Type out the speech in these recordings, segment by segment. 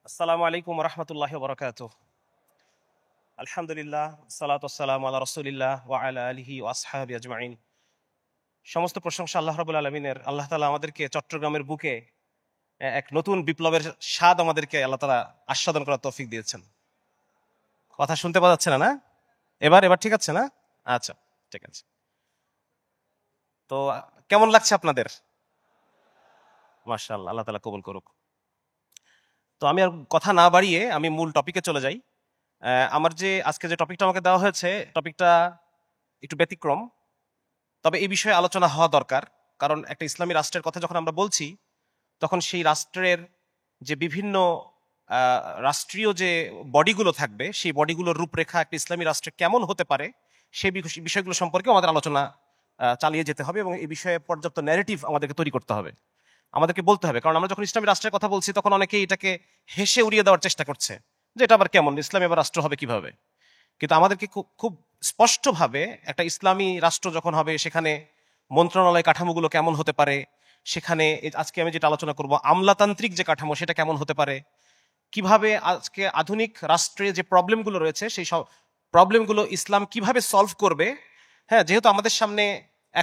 আসসালামু আলাইকুম রহমতুল্লাহ বরকাত। আলহামদুলিল্লাহ, সালাতু ওয়াসসালামু আলা রাসূলিল্লাহ ওয়া আলা আলিহি ওয়া আসহাবি আজমাইন। সমস্ত প্রশংসা আল্লাহ রাব্বুল আলামিনের। আল্লাহ তাআলা আমাদেরকে চট্টগ্রামের বুকে এক নতুন বিপ্লবের স্বাদ আমাদেরকে আল্লাহ তাআলা আস্বাদন করার তৌফিক দিয়েছেন। কথা শুনতে পাওয়া যাচ্ছে না? না, এবার এবার ঠিক আছে না? আচ্ছা, ঠিক আছে। তো কেমন লাগছে আপনাদের? মাশাআল্লাহ, আল্লাহ তাআলা কবুল করুক। তো আমি আর কথা না বাড়িয়ে আমি মূল টপিকে চলে যাই। আমার যে আজকে যে টপিকটা আমাকে দেওয়া হয়েছে, টপিকটা একটু ব্যতিক্রম, তবে এই বিষয়ে আলোচনা হওয়া দরকার। কারণ একটা ইসলামী রাষ্ট্রের কথা যখন আমরা বলছি, তখন সেই রাষ্ট্রের যে বিভিন্ন রাষ্ট্রীয় যে বডিগুলো থাকবে, সেই বডিগুলোর রূপরেখা একটা ইসলামী রাষ্ট্রে কেমন হতে পারে, সেই বিষয়গুলো সম্পর্কে আমাদের আলোচনা চালিয়ে যেতে হবে এবং এই বিষয়ে পর্যাপ্ত ন্যারেটিভ আমাদেরকে তৈরি করতে হবে, আমাদেরকে বলতে হবে। কারণ আমরা যখন ইসলামী রাষ্ট্রের কথা বলছি, তখন অনেকেই এটাকে হেসে উড়িয়ে দেওয়ার চেষ্টা করছে যে এটা আবার কেমন, ইসলামী আবার রাষ্ট্র হবে কিভাবে। কিন্তু আমাদেরকে খুব খুব স্পষ্টভাবে একটা ইসলামী রাষ্ট্র যখন হবে, সেখানে মন্ত্রণালয় কাঠামোগুলো কেমন হতে পারে, সেখানে আজকে আমি যেটা আলোচনা করব আমলাতান্ত্রিক যে কাঠামো, সেটা কেমন হতে পারে, কিভাবে আজকে আধুনিক রাষ্ট্রে যে প্রবলেমগুলো রয়েছে, সেই সব প্রবলেমগুলো ইসলাম কিভাবে সলভ করবে। হ্যাঁ, যেহেতু আমাদের সামনে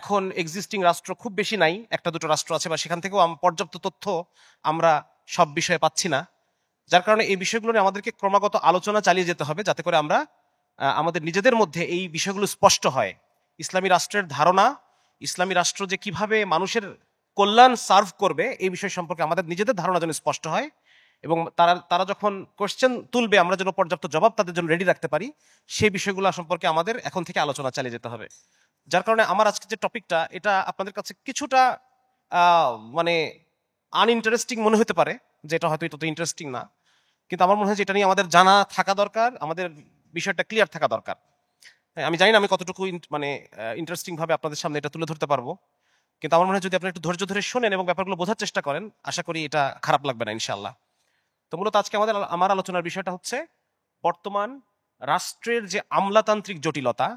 এখন এক্সিস্টিং রাষ্ট্র খুব বেশি নাই, একটা দুটো রাষ্ট্র আছে, বা সেখান থেকেও পর্যাপ্ত তথ্য আমরা সব বিষয়ে পাচ্ছি না। যার কারণে এই বিষয়গুলো নিয়ে আমাদেরকে ক্রমাগত আলোচনা চালিয়ে যেতে হবে, যাতে করে আমরা আমাদের নিজেদের মধ্যে এই বিষয়গুলো স্পষ্ট হয়। ইসলামী রাষ্ট্রের ধারণা, ইসলামী রাষ্ট্র যে কিভাবে মানুষের কল্যাণ সার্ভ করবে, এই বিষয় সম্পর্কে আমাদের নিজেদের ধারণা যেন স্পষ্ট হয়, এবং তারা তারা যখন কোশ্চেন তুলবে, আমরা যেন পর্যাপ্ত জবাব তাদের জন্য রেডি রাখতে পারি, সেই বিষয়গুলো সম্পর্কে আমাদের এখন থেকে আলোচনা চালিয়ে যেতে হবে। যার কারণে আমার আজকে যে টপিকটা, এটা আপনাদের কাছে কিছুটা মানে আনইন্টারেস্টিং মনে হতে পারে, যে এটা হয়তো তত ইন্টারেস্টিং না, কিন্তু আমার মনে হয় যে এটা নিয়ে আমাদের জানা থাকা দরকার, আমাদের বিষয়টা ক্লিয়ার থাকা দরকার। হ্যাঁ, আমি জানি না আমি কতটুকু মানে ইন্টারেস্টিং ভাবে আপনাদের সামনে এটা তুলে ধরতে পারবো, কিন্তু আমার মনে হয় যদি আপনি একটু ধৈর্য ধরে শোনেন এবং ব্যাপারগুলো বোঝার চেষ্টা করেন, আশা করি এটা খারাপ লাগবে না ইনশাআল্লাহ। তো মূলত আজকে আমার আলোচনার বিষয়টা হচ্ছে বর্তমান রাষ্ট্রের যে আমলাতান্ত্রিক জটিলতা,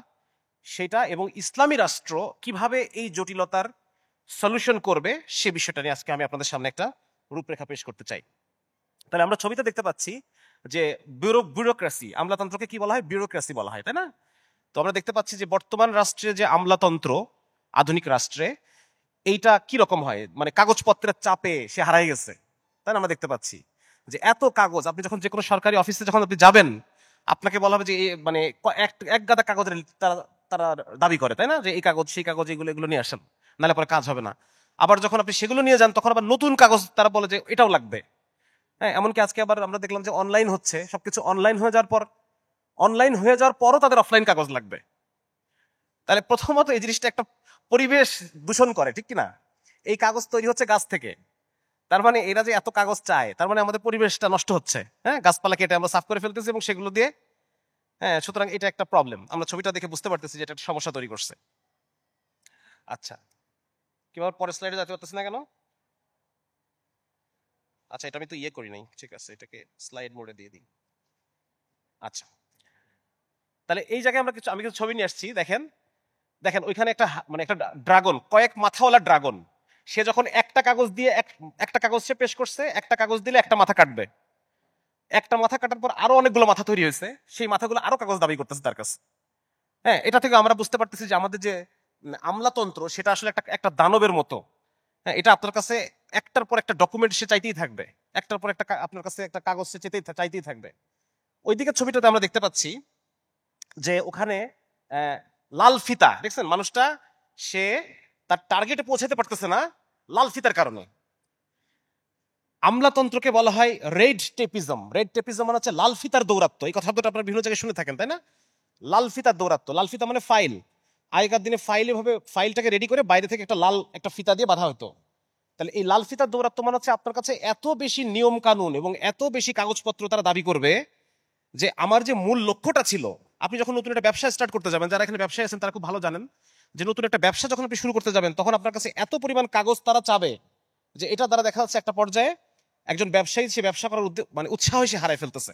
সেটা এবং ইসলামী রাষ্ট্র কিভাবে এই জটিলতার সলিউশন করবে, সে বিষয়টা নিয়ে আজকে আমি আপনাদের সামনে একটা রূপরেখা পেশ করতে চাই। তাহলে আমরা ছবিতে দেখতে পাচ্ছি যে ব্যুরোক্রেসি, আমলাতন্ত্রকে কি বলা হয়? ব্যুরোক্রেসি বলা হয়, তাই না? তো আমরা দেখতে পাচ্ছি যে বর্তমান রাষ্ট্রে যে আমলাতন্ত্র, আধুনিক রাষ্ট্রে, এইটা কি রকম হয়, মানে কাগজপত্রের চাপে সে হারাই গেছে, তাই না? আমরা দেখতে পাচ্ছি যে এত কাগজ, আপনি যখন যে কোনো সরকারি অফিসে যখন আপনি যাবেন, আপনাকে বলা হবে যে মানে এক গাদা কাগজের তারা তারা দাবি করে, তাই না, যে এই কাগজ সেই কাগজ, এগুলো এগুলো নিয়ে আসেন, নাহলে পরে কাজ হবে না। আবার যখন আপনি সেগুলো নিয়ে যান, তখন আবার নতুন কাগজ তারা বলে যে এটাও লাগবে। হ্যাঁ, এমনকি আজকে আবার আমরা দেখলাম যে অনলাইন হচ্ছে, সবকিছু অনলাইন হয়ে যাওয়ার পরও তাদের অফলাইন কাগজ লাগবে। তাহলে প্রথমত এই জিনিসটা একটা পরিবেশ দূষণ করে, ঠিক কিনা? এই কাগজ তৈরি হচ্ছে গাছ থেকে, তার মানে এরা যে এত কাগজ চায়, তার মানে আমাদের পরিবেশটা নষ্ট হচ্ছে। হ্যাঁ, গাছপালা কেটে আমরা সাফ করে ফেলতেছি এবং সেগুলো দিয়ে, হ্যাঁ, সুতরাং এটা একটা প্রবলেম। আমরা ছবিটা দেখে বুঝতে পারতেছি যে এটা একটা সমস্যা তৈরি করছে। আচ্ছা, কিভাবে পরের স্লাইডে যেতে পারতেছি না কেন? আচ্ছা, এটা আমি তো করি নাই, ঠিক আছে, এটাকে স্লাইড মোডে দিয়ে দিই। আচ্ছা, তাহলে এই জায়গায় আমি কিছু ছবি নিয়ে আসছি। দেখেন দেখেন ওইখানে মানে একটা ড্রাগন, কয়েক মাথাওয়ালা ড্রাগন, সে যখন একটা কাগজ দিয়ে একটা কাগজ সে পেশ করছে, একটা কাগজ দিলে একটা মাথা কাটবে, একটা মাথা কাটার পর আরো অনেকগুলো মাথা তৈরি হয়েছে, সেই মাথাগুলো আরো কাগজ দাবি করতেছে তার কাছে। হ্যাঁ, এটা থেকে আমরা বুঝতে পারতেছি যে আমাদের যে আমলাতন্ত্র, সেটা আসলে একটা একটা দানবের মতো। হ্যাঁ, এটা আপনার কাছে একটার পর একটা ডকুমেন্ট সে চাইতেই থাকবে, একটার পর একটা আপনার কাছে একটা কাগজ সে চাইতেই থাকবে। ওইদিকে ছবিটাতে আমরা দেখতে পাচ্ছি যে ওখানে লাল ফিতা দেখছেন, মানুষটা সে তার টার্গেটে পৌঁছাতে পারতেছে না লাল ফিতার কারণে। আমলাতন্ত্রকে বলা হয় রেড টেপিজম। রেড টেপিজম মানে হচ্ছে লাল ফিতার দৌরাত্ম। এই কথা আপনারা বিভিন্ন জায়গায় শুনে থাকেন, তাই না? লাল ফিতার দৌরাত্ম, লাল ফিতা মানে ফাইল। আগেকার দিনে ফাইল এভাবে ফাইলটাকে রেডি করে বাইরে থেকে একটা লাল একটা ফিতা দিয়ে বাঁধা হতো। তাহলে এই লাল ফিতার দৌরাত্ম মানে হচ্ছে আপনার কাছে এত বেশি নিয়ম কানুন এবং এত বেশি কাগজপত্র তারা দাবি করবে, যে আমার যে মূল লক্ষ্যটা ছিল, আপনি যখন নতুন একটা ব্যবসা স্টার্ট করতে যাবেন, যারা এখানে ব্যবসায় আছেন তারা খুব ভালো জানেন যে নতুন একটা ব্যবসা যখন আপনি শুরু করতে যাবেন, তখন আপনার কাছে এত পরিমাণ কাগজ তারা চাবে যে এটা দ্বারা দেখা যাচ্ছে একটা পর্যায়ে একজন ব্যবসায়ী সে ব্যবসা করার মানে উৎসাহ সে হারায় ফেলতেছে।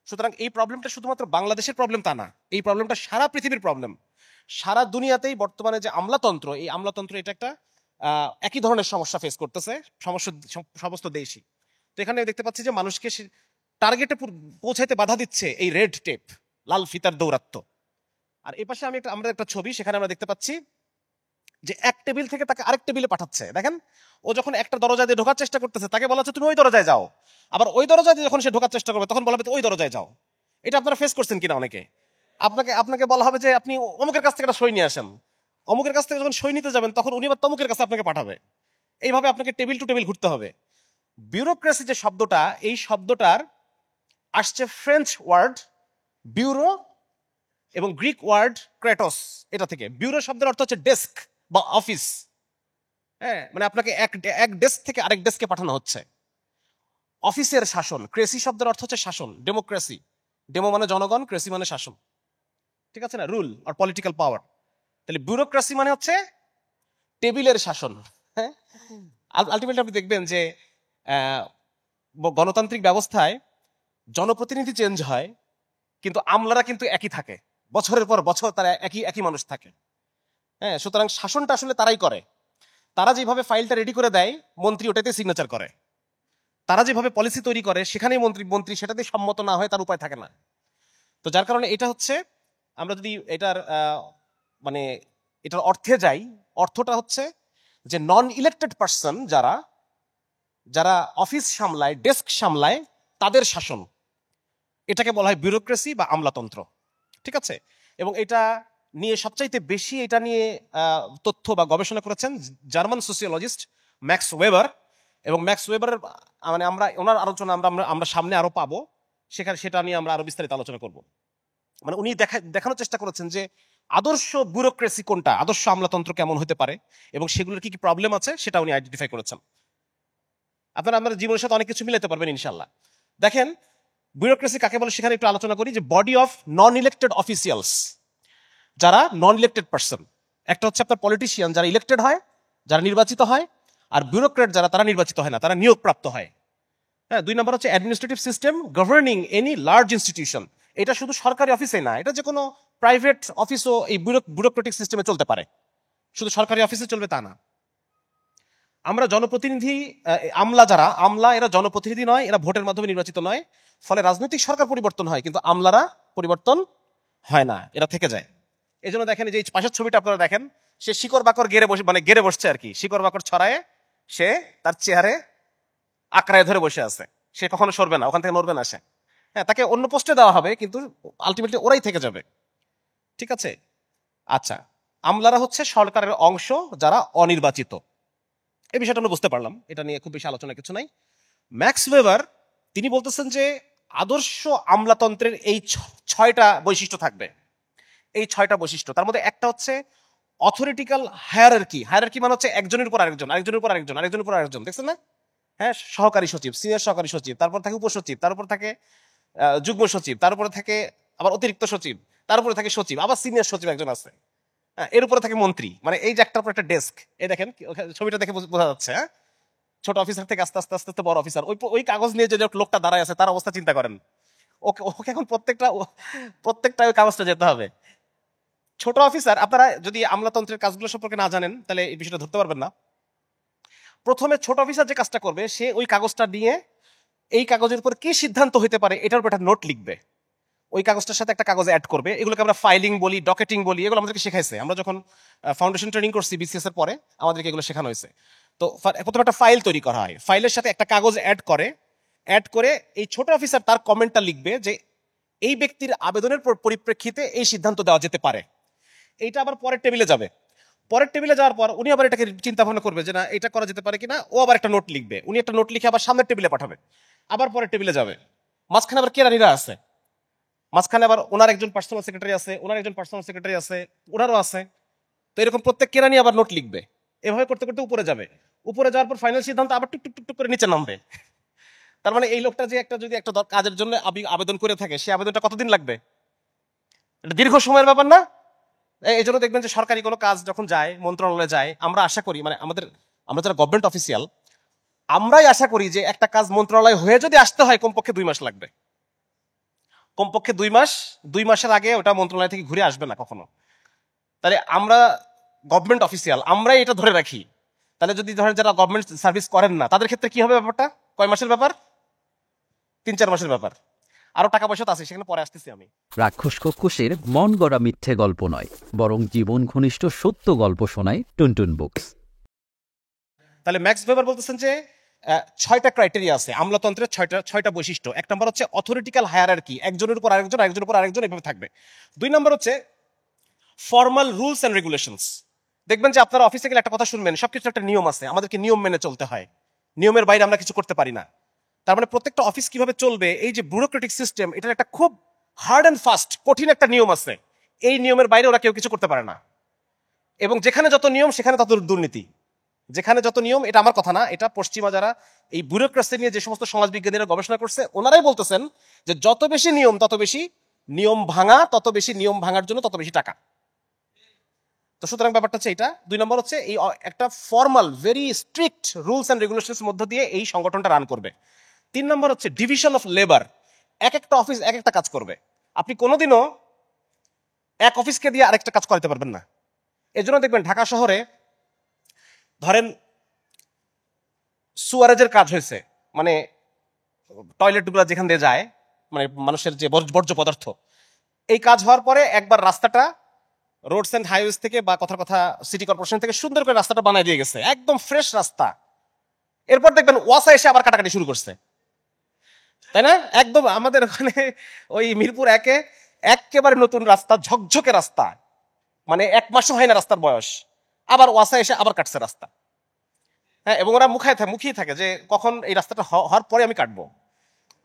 সুতরাং এই প্রবলেমটা শুধুমাত্র বাংলাদেশের প্রবলেম তা না, এই প্রবলেমটা সারা পৃথিবীর প্রবলেম। সারা দুনিয়াতেই বর্তমানে যে আমলাতন্ত্র, এই আমলাতন্ত্র এটা একটা একই ধরনের সমস্যা ফেস করতেছে সমস্ত দেশই। তো এখানে দেখতে পাচ্ছি যে মানুষকে টার্গেটে পৌঁছাইতে বাধা দিচ্ছে এই রেড টেপ, লাল ফিতার দৌরাত্ম্য। আর এই পাশে আমরা একটা ছবি, সেখানে আমরা দেখতে পাচ্ছি যে এক টেবিল থেকে তাকে আরেক টেবিলে পাঠাচ্ছে। দেখেন, ও যখন একটা দরজা দিয়ে ঢোকার চেষ্টা করতেছে, তাকে বলা হচ্ছে তুমি ওই দরজায় যাও। আবার ওই দরজা দিয়ে যখন সে ঢোকার চেষ্টা করবে, তখন বলা হবে ওই দরজায় যাও। এটা আপনারা ফেস করছেন কিনা অনেকে। আপনাকে বলা হবে যে আপনি অমুকের কাছ থেকে একটা সই নিয়ে আসেন। অমুকের কাছ থেকে যখন সই নিতে যাবেন, তখন উনি আবার তমুকের কাছে আপনাকে পাঠাবে। এইভাবে আপনাকে টেবিল টু টেবিল ঘুরতে হবে। বিউরোক্রেসি যে শব্দটা, এই শব্দটার আসছে ফ্রেঞ্চ ওয়ার্ড বিউরো এবং গ্রিক ওয়ার্ড ক্রেটোস, এটা থেকে। বিউরো শব্দের অর্থ হচ্ছে ডেস্ক বা অফিস। হ্যাঁ, মানে আপনাকে এক ডেস্ক থেকে আরেক ডেস্কে পাঠানো হচ্ছে। অফিসের শাসন। ক্রেসি শব্দের অর্থ হচ্ছে শাসন, ডেমোক্রেসি। ডেমো মানে জনগণ, ক্রেসি মানে শাসন, ঠিক আছে না, রুল আর পলিটিক্যাল পাওয়ার। তাহলে বিউরোক্রেসি মানে হচ্ছে টেবিলের শাসন। হ্যাঁ, আলটিমেটলি আপনি দেখবেন যে গণতান্ত্রিক ব্যবস্থায় জনপ্রতিনিধি চেঞ্জ হয়, কিন্তু আমলারা কিন্তু একই থাকে, বছরের পর বছর তারা একই মানুষ থাকে। হ্যাঁ, সুতরাং শাসনটা আসলে তারাই করে। তারা যেভাবে ফাইলটা রেডি করে দেয়, মন্ত্রী ওটাতে সিগনেচার করে। তারা যেভাবে পলিসি তৈরি করে, সেখানেই মন্ত্রী সেটাতে সম্মত না হয় তার উপায় থাকে না। তো যার কারণে এটা হচ্ছে, আমরা যদি এটার মানে এটার অর্থে যাই, অর্থটা হচ্ছে যে নন ইলেক্টেড পার্সন যারা অফিস সামলায়, ডেস্ক সামলায়, তাদের শাসন, এটাকে বলা হয় বিউরোক্রেসি বা আমলাতন্ত্র, ঠিক আছে। এবং এটা নিয়ে সবচাইতে বেশি এটা নিয়ে তথ্য বা গবেষণা করেছেন জার্মান সোসিওলজিস্ট ম্যাক্স ওয়েবার। এবং ম্যাক্স ওয়েবারের মানে ওনার আলোচনা আমরা সামনে আরো পাবো, সেটা নিয়ে আমরা আরো বিস্তারিত আলোচনা করব। মানে উনি দেখানোর চেষ্টা করেছেন যে আদর্শ ব্যুরোক্রেসি কোনটা, আদর্শ আমলাতন্ত্র কেমন হতে পারে, এবং সেগুলোর কি কি প্রবলেম আছে সেটা উনি আইডেন্টিফাই করেছেন। আপনারা আমাদের জীবনের সাথে অনেক কিছু মিলাতে পারবেন ইনশাল্লাহ। দেখেন, ব্যুরোক্রেসি কাকে বলে সেখানে একটু আলোচনা করি। যে body of non elected officials, যারা নন ইলেক্টেড পার্সন। একটা হচ্ছে আপনার পলিটিশিয়ান, যারা ইলেক্টেড হয়, যারা নির্বাচিত হয়। আর ব্যুরোক্রেট তারা নির্বাচিত হয় না, তারা নিয়োগপ্রাপ্ত হয়। হ্যাঁ, 2 নম্বর হচ্ছে administrative system governing any large institution. এটা শুধু সরকারি অফিসে না, এটা যে কোনো প্রাইভেট অফিসও এই ব্যুরোক্রেটিক সিস্টেমে চলতে পারে, শুধু সরকারি অফিসে চলবে তা না। আমরা জনপ্রতিনিধি, আমলা এরা জনপ্রতিনিধি নয়, এরা ভোটের মাধ্যমে নির্বাচিত নয়। ফলে রাজনৈতিক সরকার পরিবর্তন হয়, কিন্তু আমলারা পরিবর্তন হয় না, এরা থেকে যায়। এই জন্য দেখেন, যে পাশের ছবিটা আপনারা দেখেন, সে শিকড় বাকর গেড়ে বসছে আর কি, শিকড় বাকর ছড়ায় সে তার চেয়ারে আঁকড়ায় ধরে বসে আছে। সে কখনো সরবে না, ওখান থেকে নড়বে না সে। হ্যাঁ, তাকে অন্য পোস্টে দেওয়া হবে, কিন্তু আলটিমেটলি ওরাই থেকে যাবে, ঠিক আছে। আচ্ছা, আমলারা হচ্ছে সরকারের অংশ যারা অনির্বাচিত। এই বিষয়টা আমরা বুঝতে পারলাম, এটা নিয়ে খুব বেশি আলোচনা কিছু নাই। ম্যাক্স ওয়েবার তিনি বলতেছেন যে আদর্শ আমলাতন্ত্রের এই 6টা বৈশিষ্ট্য থাকবে। এই 6টা বৈশিষ্ট্য, তার মধ্যে একটা হচ্ছে অথরিটিক্যাল হায়ারার্কি। হায়ারার্কি মানে হচ্ছে একজনের উপর আরেকজন, আরেকজনের উপর আরেকজন, আরেকজনের উপর আরেকজন, দেখছেন না? হ্যাঁ, সহকারী সচিব, সিনিয়র সহকারী সচিব, তারপর থাকে উপসচিব, তার উপর থাকে যুগ্ম সচিব, তার উপরে থাকে আবার অতিরিক্ত সচিব, তার উপরে থাকে সচিব, আবার সিনিয়র সচিব একজন আছে, এর উপরে থাকে মন্ত্রী। মানে এই যে একটার পর একটা ডেস্ক। এই দেখেন ছবিটা দেখে বোঝা যাচ্ছে। হ্যাঁ, ছোট অফিসার থেকে আস্তে আস্তে আস্তে বড় অফিসার। ওই কাগজ নিয়ে যে লোকটা দাঁড়ায় আছে, তার অবস্থা চিন্তা করেন। ওকে এখন প্রত্যেকটা ওই কাগজটা যেতে হবে। ছোট অফিসার, আপনারা যদি আমলাতন্ত্রের কাজগুলো সম্পর্কে না জানেন, তাহলে এই বিষয়টা ধরতে পারবেন না। প্রথমে ছোট অফিসার যে কাজটা করবে, সে ওই কাগজটা নিয়ে এই কাগজের উপর কি সিদ্ধান্ত হতে পারে এটার উপর একটা নোট লিখবে। ওই কাগজটার সাথে একটা কাগজ অ্যাড করবে। এগুলোকে আমরা ফাইলিং বলি, ডকেটিং বলি। এগুলো আমাদেরকে শেখাইছে, আমরা যখন ফাউন্ডেশন ট্রেনিং করছি বিসিএস এর পরে, আমাদেরকে এগুলো শেখানো হয়েছে। তো প্রথমে একটা ফাইল তৈরি করা হয়, ফাইলের সাথে একটা কাগজ অ্যাড করে এই ছোট অফিসার তার কমেন্টটা লিখবে যে এই ব্যক্তির আবেদনের পরিপ্রেক্ষিতে এই সিদ্ধান্ত দেওয়া যেতে পারে। এইটা আবার পরের টেবিলে যাবে। পরের টেবিলে যাওয়ার পর উনি আবার এটাকে চিন্তা ভাবনা করবে যে না, এটা করা যেতে পারে কিনা। ও আবার একটা নোট লিখবে, উনি একটা নোট লিখে আবার সামনের টেবিলে পাঠাবে, আবার পরের টেবিলে যাবে। মাঝখানে আবার কেরানিরা আছে, মাঝখানে আবার ওনার একজন পার্সোনাল সেক্রেটারি আছে, ওনার একজন পার্সোনাল সেক্রেটারি আছে, ওনারও আছে। তো এরকম প্রত্যেক কেরানি আবার নোট লিখবে। এভাবে করতে করতে উপরে যাবে। উপরে যাওয়ার পর ফাইনাল সিদ্ধান্ত আবার টুক টুক টুক করে নিচে নামবে। তার মানে এই লোকটা যে যদি একটা কাজের জন্য আবেদন করে থাকে, সেই আবেদনটা কতদিন লাগবে? এটা দীর্ঘ সময়ের ব্যাপার না? এই জন্য দেখবেন যে সরকারি কোনো কাজ যখন যায়, মন্ত্রণালয়ে যায়, আমরা আশা করি, মানে আমরা যারা গভর্নমেন্ট অফিসিয়াল, আমরাই আশা করি যে একটা কাজ মন্ত্রণালয় হয়ে যদি আসতে হয়, কমপক্ষে 2 মাস লাগবে। কমপক্ষে 2 মাস। 2 মাসের আগে ওটা মন্ত্রণালয় থেকে ঘুরে আসবে না কখনো। তাহলে আমরা গভর্নমেন্ট অফিসিয়াল, আমরাই এটা ধরে রাখি। তাহলে যদি ধরেন যারা গভর্নমেন্ট সার্ভিস করেন না, তাদের ক্ষেত্রে কি হবে ব্যাপারটা? কয় মাসের ব্যাপার? 3-4 মাসের ব্যাপার। আরো টাকা পয়সা তো আছে, সেখানে পরে আসতেছি আমি। রাক্ষস কক্ষসের মন গড়া মিথ্যে গল্প নয়, বরং জীবন ঘনিষ্ঠ সত্য গল্প শোনায় টুনটুন বুকস। তাহলে ম্যাক্স ভেবার বলতেছেন যে 6টা ক্রাইটেরিয়া আছে আমলাতন্ত্রের, 6টা বৈশিষ্ট্য। 1 নম্বর হচ্ছে অথরিটিক্যাল হায়ারার্কি, একজনের উপর আরেকজন, আরেকজনের উপর আরেকজন এভাবে থাকবে। 2 নম্বর হচ্ছে ফর্মাল রুলস এন্ড রেগুলেশনস। দেখবেন যে আপনারা অফিসে গেলে একটা কথা শুনবেন, সবকিছু একটা নিয়ম আছে, আমাদেরকে নিয়ম মেনে চলতে হয়, নিয়মের বাইরে আমরা কিছু করতে পারি না। তার মানে প্রত্যেকটা অফিস কিভাবে চলবে, এই যে ব্যুরোক্রেটিক সিস্টেম, এটার একটা খুব হার্ড অ্যান্ড ফাস্ট কঠিন একটা নিয়ম আছে। এই নিয়মের বাইরে ওরা কেউ কিছু করতে পারে না। এবং যেখানে যত নিয়ম সেখানে তত দুর্নীতি। যেখানে যত নিয়ম, এটা আমার কথা না, এটা পশ্চিমা যারা এই ব্যুরোক্রেসি নিয়ে যে সমস্ত সমাজবিজ্ঞানীরা গবেষণা করছে ওনারাই বলতেছেন যে যত বেশি নিয়ম তত বেশি নিয়ম ভাঙা, তত বেশি নিয়ম ভাঙার জন্য তত বেশি টাকা। তো সুতরাং ব্যাপারটা হচ্ছে এটা। 2 নম্বর হচ্ছে এই একটা formal very strict rules and regulations মধ্য দিয়ে এই সংগঠনটা রান করবে। 3 নম্বর হচ্ছে ডিভিশন অফ লেবার, এক একটা অফিস এক একটা কাজ করবে। আপনি কোনোদিনও এক অফিসকে দিয়ে আরেকটা কাজ করাতে পারবেন না। এজন্য দেখবেন ঢাকা শহরে ধরেন সুয়ারেজের কাজ হয়েছে, মানে টয়লেট গুলা যেখান দিয়ে যায়, মানে মানুষের যে বর্জ্য পদার্থ, এই কাজ হওয়ার পরে একবার রাস্তাটা রোডস এন্ড হাইওয়েজ থেকে বা কথার কথা সিটি কর্পোরেশন থেকে সুন্দর করে রাস্তাটা বানিয়ে দিয়ে গেছে, একদম ফ্রেশ রাস্তা। এরপর দেখবেন ওয়াসা এসে আবার কাটাকাটি শুরু করছে, তাই না? একদম আমাদের ওখানে ওই মিরপুর একে একেবারে নতুন রাস্তা, ঝকঝকে রাস্তা, মানে 1 মাসও হয় না রাস্তার বয়স, আবার ওয়াসা এসে আবার কাটছে রাস্তা। হ্যাঁ, এবং ওরা মুখিয়ে থাকে যে কখন এই রাস্তাটা হওয়ার পরে আমি কাটবো,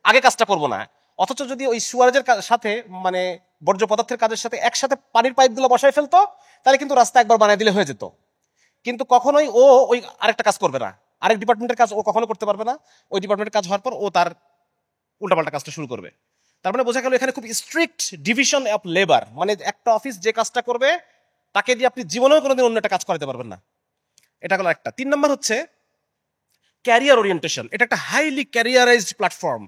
আগে কাজটা করবো না। অথচ যদি ওই সুয়ারেজের সাথে, মানে বর্জ্য পদার্থের কাজের সাথে একসাথে পানির পাইপগুলো বসায় ফেলতো, তাহলে কিন্তু রাস্তা একবার বানিয়ে দিলে হয়ে যেত। কিন্তু কখনোই ও ওই আরেকটা কাজ করবে না, আরেক ডিপার্টমেন্টের কাজ ও কখনো করতে পারবে না। ওই ডিপার্টমেন্টের কাজ হওয়ার পর ও তার উল্টাপাল্টা কাজটা শুরু করবে। তার মানে বোঝা গেল এখানে খুব স্ট্রিক্ট ডিভিশন অফ লেবার, মানে একটা অফিস যে কাজটা করবে তাকে দিয়ে আপনি জীবনেও কোনোদিন অন্য একটা কাজ করাতে পারবেন না। এটা হলো একটা। 3 নম্বর হচ্ছে ক্যারিয়ার ওরিয়েন্টেশন। এটা একটা হাইলি ক্যারিয়ারাইজড প্ল্যাটফর্ম।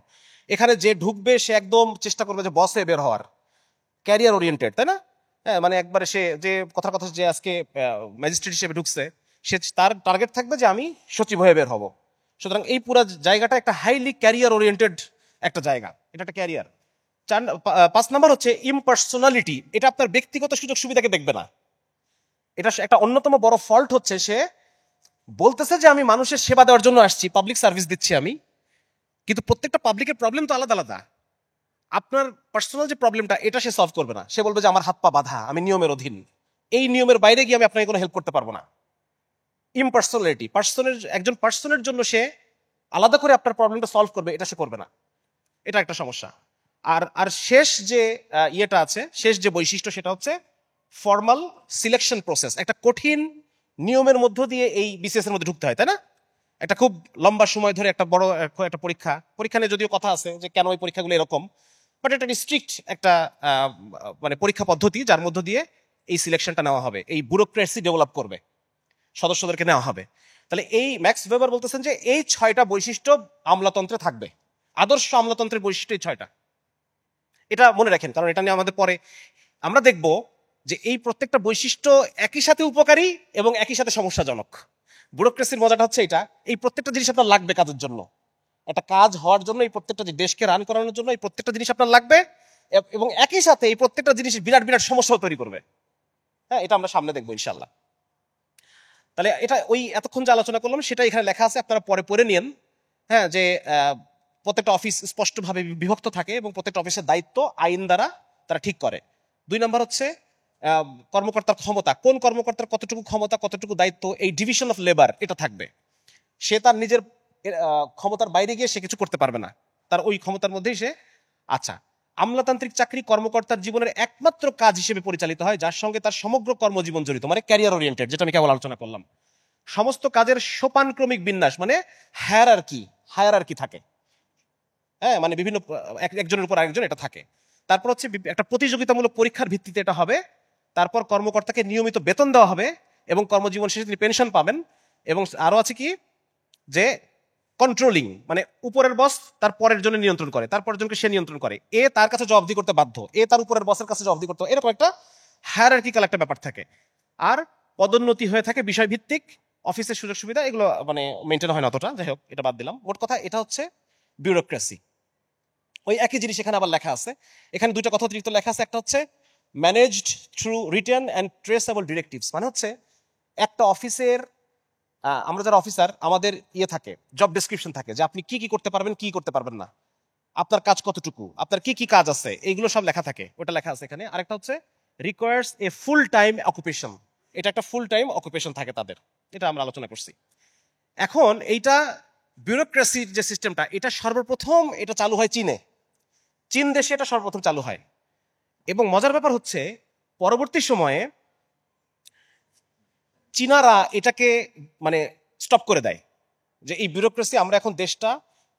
এখানে যে ঢুকবে সে একদম চেষ্টা করবে যে বসে বের হওয়ার, ক্যারিয়ার ওরিয়েন্টেড, তাই না? হ্যাঁ, মানে একবারে সে যে কথার কথা যে আজকে ম্যাজিস্ট্রেট হিসেবে ঢুকছে, সে তার টার্গেট থাকবে যে আমি সচিব হয়ে বের হব। সুতরাং এই পুরো জায়গাটা একটা হাইলি ক্যারিয়ার ওরিয়েন্টেড একটা জায়গা, এটা একটা ক্যারিয়ার। 5 নম্বর হচ্ছে ইমপার্সোনালিটি। এটা আপনার ব্যক্তিগত সুযোগ সুবিধাকে দেখবে না। এটা একটা অন্যতম বড় ফল্ট হচ্ছে, সে বলতেছে যে আমি মানুষের সেবা দেওয়ার জন্য আসছি, পাবলিক সার্ভিস দিচ্ছি আমি, কিন্তু প্রত্যেকটা পাবলিকের প্রবলেম তো আলাদা আলাদা। আপনার পার্সোনাল যে প্রবলেমটা এটা সে সলভ করবে না। সে বলবে যে আমার হাত পা বাঁধা, আমি নিয়মের অধীন, এই নিয়মের বাইরে গিয়ে আমি আপনাকে কোনো হেল্প করতে পারবো না। ইমপার্সোনালিটি, একজন পার্সনের জন্য সে আলাদা করে আপনার প্রবলেমটা সলভ করবে, এটা সে করবে না। এটা একটা সমস্যা। আর আর শেষ যে ইয়েটা আছে, শেষ যে বৈশিষ্ট্য, সেটা হচ্ছে ফর্মাল সিলেকশন প্রসেস। একটা কঠিন নিয়মের মধ্য দিয়ে এই বিসিএস এর মধ্যে ঢুকতে হয়, তাই না? একটা খুব লম্বা সময় ধরে একটা বড় একটা পরীক্ষা নিয়ে যদিও কথা আছে যে কেন ওই পরীক্ষাগুলো এরকম, বাট এটা স্ট্রিক্ট একটা মানে পরীক্ষা পদ্ধতি যার মধ্য দিয়ে এই সিলেকশনটা নেওয়া হবে, এই ব্যুরোক্রেসি ডেভেলপ করবে, সদস্যদেরকে নেওয়া হবে। তাহলে এই ম্যাক্স ওয়েবার বলতেছেন যে এই 6টা বৈশিষ্ট্য আমলাতন্ত্রে থাকবে। আদর্শ আমলাতন্ত্রের বৈশিষ্ট্য এই 6টা। এটা মনে রাখেন, কারণ এটা নিয়ে আমাদের পরে আমরা দেখব যে এই প্রত্যেকটা বৈশিষ্ট্য একই সাথে উপকারী এবং একই সাথে সমস্যাজনক। ব্যুরোক্রেসির মজাটা হচ্ছে এটা, এই প্রত্যেকটা জিনিস আপনার লাগবে কাজের জন্য, একটা কাজ হওয়ার জন্য, এই প্রত্যেকটা দেশকে রান করানোর জন্য এই প্রত্যেকটা জিনিস আপনার লাগবে, এবং একই সাথে এই প্রত্যেকটা জিনিস বিরাট বিরাট সমস্যা তৈরি করবে। হ্যাঁ, এটা আমরা সামনে দেখবো ইনশাল্লাহ। তাহলে এটা ওই এতক্ষণ যে আলোচনা করলাম সেটা এখানে লেখা আছে, আপনারা পরে পড়ে নিন। হ্যাঁ, যে প্রত্যেকটা অফিস স্পষ্টভাবে বিভক্ত থাকে এবং প্রত্যেকটা অফিসের দায়িত্ব আইন দ্বারা তারা ঠিক করে। 2 নম্বর হচ্ছে কর্মকর্তার ক্ষমতা, কোন কর্মকর্তার কতটুকু ক্ষমতা, কতটুকু দায়িত্ব, এই ডিভিশন অফ লেবার এটা থাকবে। সে তার নিজের ক্ষমতার বাইরে গিয়ে সে কিছু করতে পারবে না, তার ওই ক্ষমতার মধ্যেই সে। আচ্ছা, আমলাতান্ত্রিক চাকরি কর্মকর্তার জীবনের একমাত্র কাজ হিসেবে পরিচালিত হয় যার সঙ্গে তার সমগ্র কর্মজীবন জড়িত, মানে ক্যারিয়ার ওরিয়েন্টেড, যেটা আমি কেবল আলোচনা করলাম। সমস্ত কাজের সোপানক্রমিক বিন্যাস, মানে হায়ারার্কি থাকে। হ্যাঁ, মানে বিভিন্ন একজনের উপর আরেকজন এটা থাকে। তারপর হচ্ছে একটা প্রতিযোগিতামূলক পরীক্ষার ভিত্তিতে এটা হবে। তারপর কর্মকর্তাকে নিয়মিত বেতন দেওয়া হবে এবং কর্মজীবন শেষে তিনি পেনশন পাবেন। এবং আরো আছে কি, যে কন্ট্রোলিং, মানে উপরের বস তার পরের জন্য নিয়ন্ত্রণ করে, তার পরের জনকে সে নিয়ন্ত্রণ করে, এ তার কাছে জবাবদি করতে বাধ্য, এ তার উপরের বসের কাছে জবাবদি করতে, এরকম একটা হায়ারার্কিক্যাল একটা ব্যাপার থাকে। আর পদোন্নতি হয়ে থাকে বিষয় ভিত্তিক, অফিসের সুযোগ সুবিধা এগুলো মানে মেনটেন হয় না অতটা, যাই হোক এটা বাদ দিলাম। মোট কথা এটা হচ্ছে ব্যুরোক্রেসি। ওই একই জিনিস এখানে আবার লেখা আছে। এখানে দুইটা কথা অতিরিক্ত লেখা আছে। একটা হচ্ছে managed through written and traceable directives, মানে হচ্ছে একটা অফিসের আমরা যারা অফিসার আমাদের থাকে, জব ডেসক্রিপশন থাকে যে আপনি কি কি করতে পারবেন, কি করতে পারবেন না, আপনার কাজ কতটুকু, আপনার কি কি কাজ আছে, এইগুলো সব লেখা থাকে, ওটা লেখা আছে এখানে। আরেকটা হচ্ছে রিকোয়ার্স এ ফুল টাইম অকুপেশন, এটা একটা ফুল টাইম অকুপেশন থাকে তাদের, এটা আমরা আলোচনা করছি। এখন এইটা ব্যুরোক্রেসির যে সিস্টেমটা, এটা সর্বপ্রথম এটা চালু হয় চীনে, চীন দেশে এটা সর্বপ্রথম চালু হয়। এবং মজার ব্যাপার হচ্ছে পরবর্তী সময়ে চীনারা এটাকে মানে স্টপ করে দেয় যে এই ব্যুরোক্রেসি, আমরা এখন দেশটা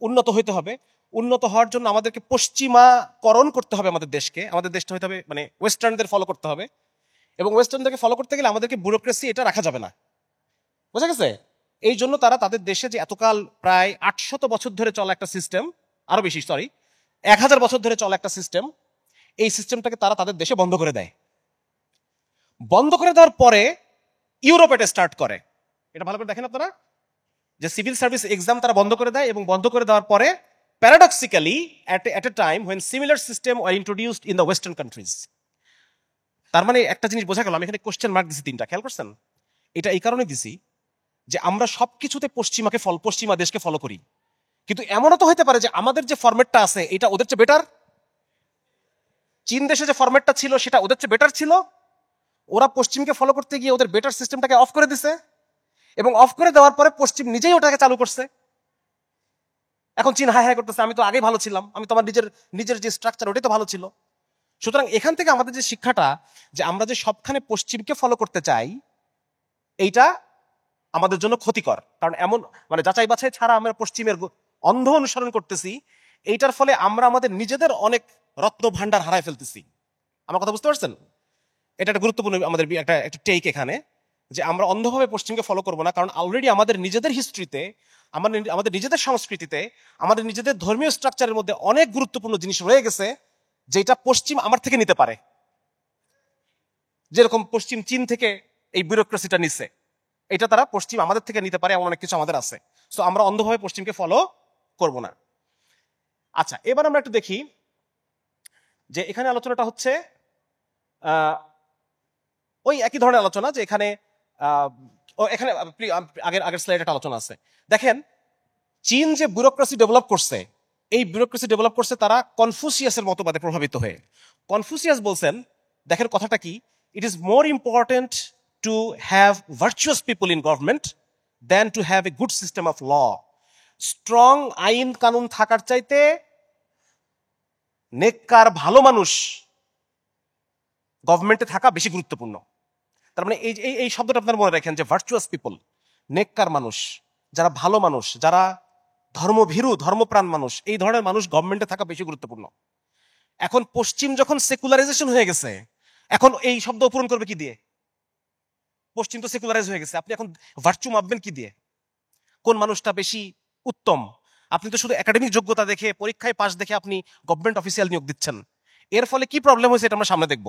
উন্নত হইতে হবে, উন্নত হওয়ার জন্য আমাদেরকে পশ্চিমাকরণ করতে হবে আমাদের দেশকে, আমাদের দেশটা হইতে হবে মানে ওয়েস্টার্নদের ফলো করতে হবে, এবং ওয়েস্টার্নদেরকে ফলো করতে গেলে আমাদেরকে ব্যুরোক্রেসি এটা রাখা যাবে না, বুঝা গেছে? এই জন্য তারা তাদের দেশে যে এতকাল প্রায় 800 বছর ধরে চলা একটা সিস্টেম, আরো বেশি সরি 1000 বছর ধরে চলা একটা সিস্টেম, এই সিস্টেমটাকে তারা তাদের দেশে বন্ধ করে দেয়। বন্ধ করে দেওয়ার পরে ইউরোপ এটা স্টার্ট করে। এটা ভালো করে দেখেন আপনারা, যে সিভিল সার্ভিস এক্সাম তারা বন্ধ করে দেয়, এবং বন্ধ করে দেওয়ার পরে paradoxically at a time when similar system were introduced in the western countries। তার মানে একটা জিনিস বোঝা গেল, আমি এখানে কোশ্চেন মার্ক দিছি তিনটা, খেয়াল করছেন? এটা এই কারণে দিছি যে আমরা সবকিছুতে পশ্চিমা দেশকে ফলো করি, কিন্তু এমনও তো হতে পারে যে আমাদের যে ফরম্যাটটা আছে এটা ওদের চেয়ে বেটার। চীন দেশে যে ফরম্যাটটা ছিল সেটা ওদের চেয়ে বেটার ছিল, ওরা পশ্চিমকে ফলো করতে গিয়ে ওদের বেটার সিস্টেমটাকে অফ করে দিছে, এবং অফ করে দেওয়ার পরে পশ্চিম নিজেই ওটাকে চালু করছে। এখন চীন হাই হাই করতেছে আমি তো আগে ভালো ছিলাম, আমি তো আমার নিজের যে স্ট্রাকচার ওটাই তো ভালো ছিল। সুতরাং এখান থেকে আমাদের যে শিক্ষাটা, যে আমরা যে সবখানে পশ্চিমকে ফলো করতে চাই, এইটা আমাদের জন্য ক্ষতিকর। কারণ এমন মানে যাচাই বাছাই ছাড়া আমরা পশ্চিমের অন্ধ অনুসরণ করতেছি, এইটার ফলে আমরা আমাদের নিজেদের অনেক রত্ন ভান্ডার হারায় ফেলতেছি। আমার কথা বুঝতে পারছেন? এটা একটা গুরুত্বপূর্ণ আমাদের একটা টেক এখানে, যে আমরা অন্ধভাবে পশ্চিমকে ফলো করবো না, কারণ অলরেডি আমাদের নিজেদের হিস্ট্রিতে, আমাদের নিজেদের সংস্কৃতিতে, আমাদের নিজেদের ধর্মীয় স্ট্রাকচারের মধ্যে অনেক গুরুত্বপূর্ণ জিনিস রয়ে গেছে যেটা পশ্চিম আমার থেকে নিতে পারে। যেরকম পশ্চিম চীন থেকে এই ব্যুরোক্রেসিটা নিছে, এটা তারা পশ্চিম আমাদের থেকে নিতে পারে, এমন অনেক কিছু আমাদের আছে। সো আমরা অন্ধভাবে পশ্চিমকে ফলো করব না। আচ্ছা, এবার আমরা একটু দেখি যে এখানে আলোচনাটা হচ্ছে ওই একই ধরনের আলোচনা, যে এখানে এখানে আগের স্লাইডে একটা আলোচনা আছে। দেখেন চীন যে ব্যুরোক্রেসি ডেভেলপ করছে, এই ব্যুরোক্রেসি ডেভেলপ করছে তারা কনফুসিয়াসের মতবাদে প্রভাবিত হয়ে। কনফুসিয়াস বলছেন, দেখেন কথাটা কি, it is more important to have virtuous people in government than to have a good system of law. Strong আইন কানুন থাকার চাইতে নেককার ভালো মানুষ গভর্নমেন্টে থাকা বেশি গুরুত্বপূর্ণ। তার মানে এই শব্দটা আপনার মনে রাখেন, যে ভার্চুয়াস পিপল, নেককার মানুষ, যারা ভালো মানুষ, যারা ধর্মভীরু ধর্মপ্রাণ মানুষ, এই ধরনের মানুষ গভর্নমেন্টে থাকা বেশি গুরুত্বপূর্ণ। এখন পশ্চিম যখন সেকুলারাইজেশন হয়ে গেছে, এখন এই শব্দ পূরণ করবে কি দিয়ে? পশ্চিম তো সেকুলারাইজ হয়ে গেছে, আপনি এখন ভার্চু মাপবেন কি দিয়ে? কোন মানুষটা বেশি উত্তম? আপনি তো শুধু একাডেমিক যোগ্যতা দেখে, পরীক্ষায় পাস দেখে আপনি গভর্নমেন্ট অফিসিয়াল নিয়োগ দিচ্ছেন। এর ফলে কি প্রবলেম হয়েছে এটা আমরা সামনে দেখব।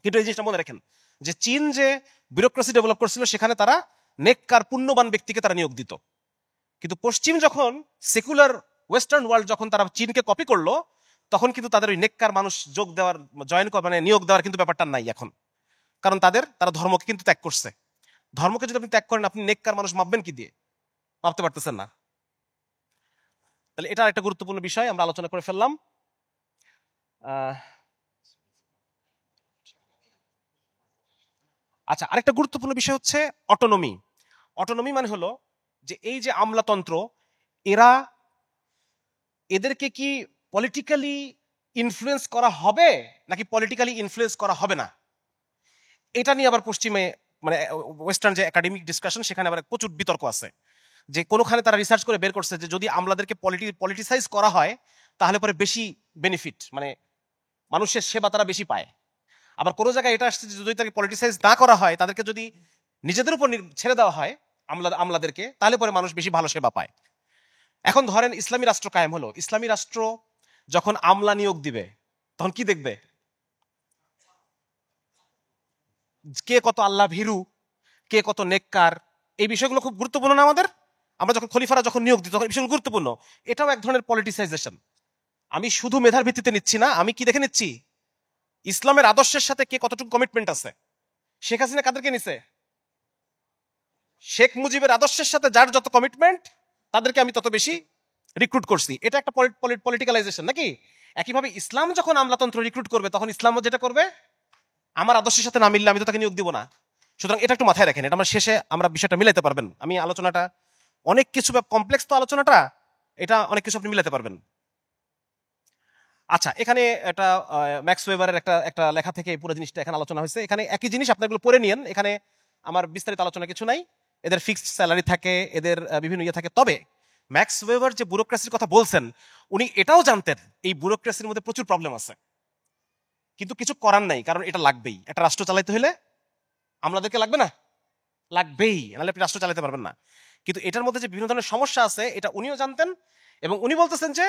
কিন্তু এই জিনিসটা মনে রাখেন যে চীন যে ব্যুরোক্রেসি ডেভেলপ করছিল, সেখানে তারা নেককার পুণ্যবান ব্যক্তিকে তারা নিয়োগ দিত। কিন্তু পশ্চিম যখন সেকুলার ওয়েস্টার্ন ওয়ার্ল্ড যখন তারা চীনকে কপি করলো, তখন কিন্তু তাদের ওই নেককার মানুষ নিয়োগ দেওয়ার কিন্তু ব্যাপারটা নাই এখন। কারণ তারা ধর্মকে কিন্তু ত্যাগ করছে। ধর্মকে যদি আপনি ত্যাগ করেন, আপনি নেককার মানুষ মাপবেন কি দিয়ে? মাপতে পারতেছেন না। তাহলে এটা একটা গুরুত্বপূর্ণ বিষয় আমরা আলোচনা করে ফেললাম। আচ্ছা, আরেকটা গুরুত্বপূর্ণ বিষয় হচ্ছে অটোনমি। অটোনমি মানে হলো যে এই যে আমলাতন্ত্র, এদেরকে কি পলিটিক্যালি ইনফ্লুয়েন্স করা হবে নাকি পলিটিক্যালি ইনফ্লুয়েন্স করা হবে না, এটা নিয়ে আবার পশ্চিমে মানে ওয়েস্টার্ন যে একাডেমিক ডিসকাশন, সেখানে আবার প্রচুর বিতর্ক আছে। যে কোনোখানে তারা রিসার্চ করে বের করছে যে যদি আমলাদেরকে পলিটিসাইজ করা হয়, তাহলে পরে বেশি বেনিফিট, মানে মানুষের সেবা তারা বেশি পায়। আবার কোনো জায়গায় এটা আসছে যে যদি তাকে পলিটিসাইজ না করা হয়, তাদেরকে যদি নিজেদের উপর ছেড়ে দেওয়া হয় আমলাদেরকে, তাহলে পরে মানুষ বেশি ভালো সেবা পায়। এখন ধরেন ইসলামী রাষ্ট্র কায়েম হলো, ইসলামী রাষ্ট্র যখন আমলা নিয়োগ দিবে, তখন কি দেখবে? কে কত আল্লাহ ভীরু, কে কত নেককার, এই বিষয়গুলো খুব গুরুত্বপূর্ণ না আমাদের? আমরা যখন খলিফারা যখন নিয়োগ দিই, তখন এই বিষয়গুলো গুরুত্বপূর্ণ। এটাও এক ধরনের পলিটিসাইজেশন। আমি শুধু মেধার ভিত্তিতে নিচ্ছি না, আমি কি দেখে নিচ্ছি ইসলামের আদর্শের সাথে কে কতটুকু কমিটমেন্ট আছে। শেখ হাসিনা কাদেরকে নিছে? শেখ মুজিবের আদর্শের সাথে যার যত কমিটমেন্ট তাদেরকে আমি তত বেশি রিক্রুট করছি। এটা একটা পলিটিক্যালাইজেশন নাকি? একইভাবে ইসলাম যখন আমলাতন্ত্র রিক্রুট করবে তখন ইসলামও যেটা করবে, আমার আদর্শের সাথে না মিললে আমি তো তাকে নিয়োগ দিব না। সুতরাং এটা একটু মাথায় রাখেন, এটা আমরা শেষে আমরা বিষয়টা মিলাতে পারবেন। আমি আলোচনাটা অনেক কিছু কমপ্লেক্স তো আলোচনাটা, এটা অনেক কিছু আপনি মিলাতে পারবেন। আচ্ছা, এখানে একটা ম্যাক্স ওয়েবারের একটা লেখা থেকে পুরো জিনিসটা এখানে আলোচনা হয়েছে। এখানে একই জিনিস আপনাগুলো পড়ে নিয়েন, এখানে আমার বিস্তারিত আলোচনা কিছু নাই। এদের ফিক্সড স্যালারি থাকে, এদের বিভিন্ন ইয়ে থাকে। তবে ম্যাক্স ওয়েবার যে ব্যুরোক্রেসির কথা বলছেন, উনি এটাও জানতেন এই ব্যুরোক্রেসির মধ্যে প্রচুর প্রবলেম আছে, কিন্তু কিছু করার নাই, কারণ এটা লাগবেই। একটা রাষ্ট্র চালাইতে হলে আমাদেরকে লাগবে না, লাগবেই, নাহলে আপনি রাষ্ট্র চালাতে পারবেন না। কিন্তু এটার মধ্যে যে বিভিন্ন ধরনের সমস্যা আছে এটা উনিও জানতেন, এবং উনি বলতেছেন যে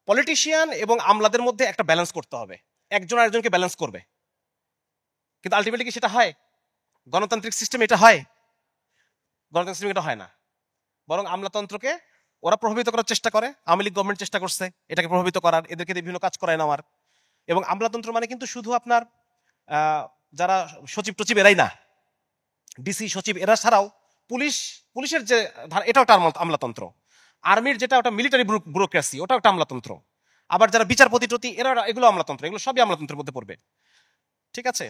পলিটিশিয়ান এবং আমলাদের মধ্যে একটা ব্যালেন্স করতে হবে, একজন আরেকজনকে ব্যালেন্স করবে। কিন্তু আলটিমেটলি কি সেটা হয়? গণতান্ত্রিক সিস্টেম এটা হয়? গণতান্ত্রিক সিস্টেম এটা হয় না, বরং আমলাতন্ত্রকে ওরা প্রভাবিত করার চেষ্টা করে। আওয়ামী লীগ গভর্নমেন্ট চেষ্টা করছে এটাকে প্রভাবিত করার, এদেরকে বিভিন্ন কাজ করায় নেওয়ার। এবং আমলাতন্ত্র মানে কিন্তু শুধু আপনার যারা সচিব টচিব এরাই না, ডিসি সচিব এরা ছাড়াও পুলিশের যে এটাও একটা আমলাতন্ত্র, আর্মির যেটা ওটা মিলিটারি ব্যুরোক্রেসি, ওটাও একটা আমলাতন্ত্র। আবার যারা বিচারপতি টতি এরা, এগুলো আমলাতন্ত্র, এগুলো সবই আমলাতন্ত্রের মধ্যে পড়বে। ঠিক আছে?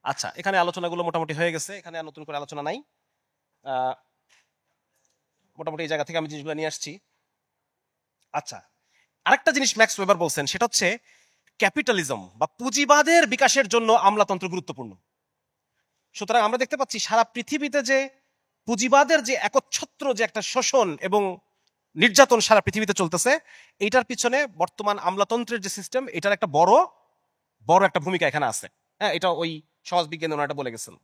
আচ্ছা, এখানে আলোচনাগুলো মোটামুটি হয়ে গেছে, এখানে আর নতুন করে আলোচনা নাই। মোটামুটি এই জায়গা থেকে আমি জিনিসগুলো নিয়ে আসছি। আচ্ছা, আরেকটা জিনিস ম্যাক্স ওয়েবার বলছেন, সেটা হচ্ছে ক্যাপিটালিজম বা পুঁজিবাদের বিকাশের জন্য আমলাতন্ত্র গুরুত্বপূর্ণ। সুতরাং আমরা দেখতে পাচ্ছি সারা পৃথিবীতে যে পুঁজিবাদের যে একচ্ছত্র যে একটা শোষণ এবং নির্যাতন সারা পৃথিবীতে চলতেছে, এইটার পিছনে বর্তমান আমলাতন্ত্রের যে সিস্টেম, এটার একটা বড় বড় একটা ভূমিকা এখানে আছে। হ্যাঁ, এটা ওই সমাজবিজ্ঞানী ওনারা বলে গেছেন।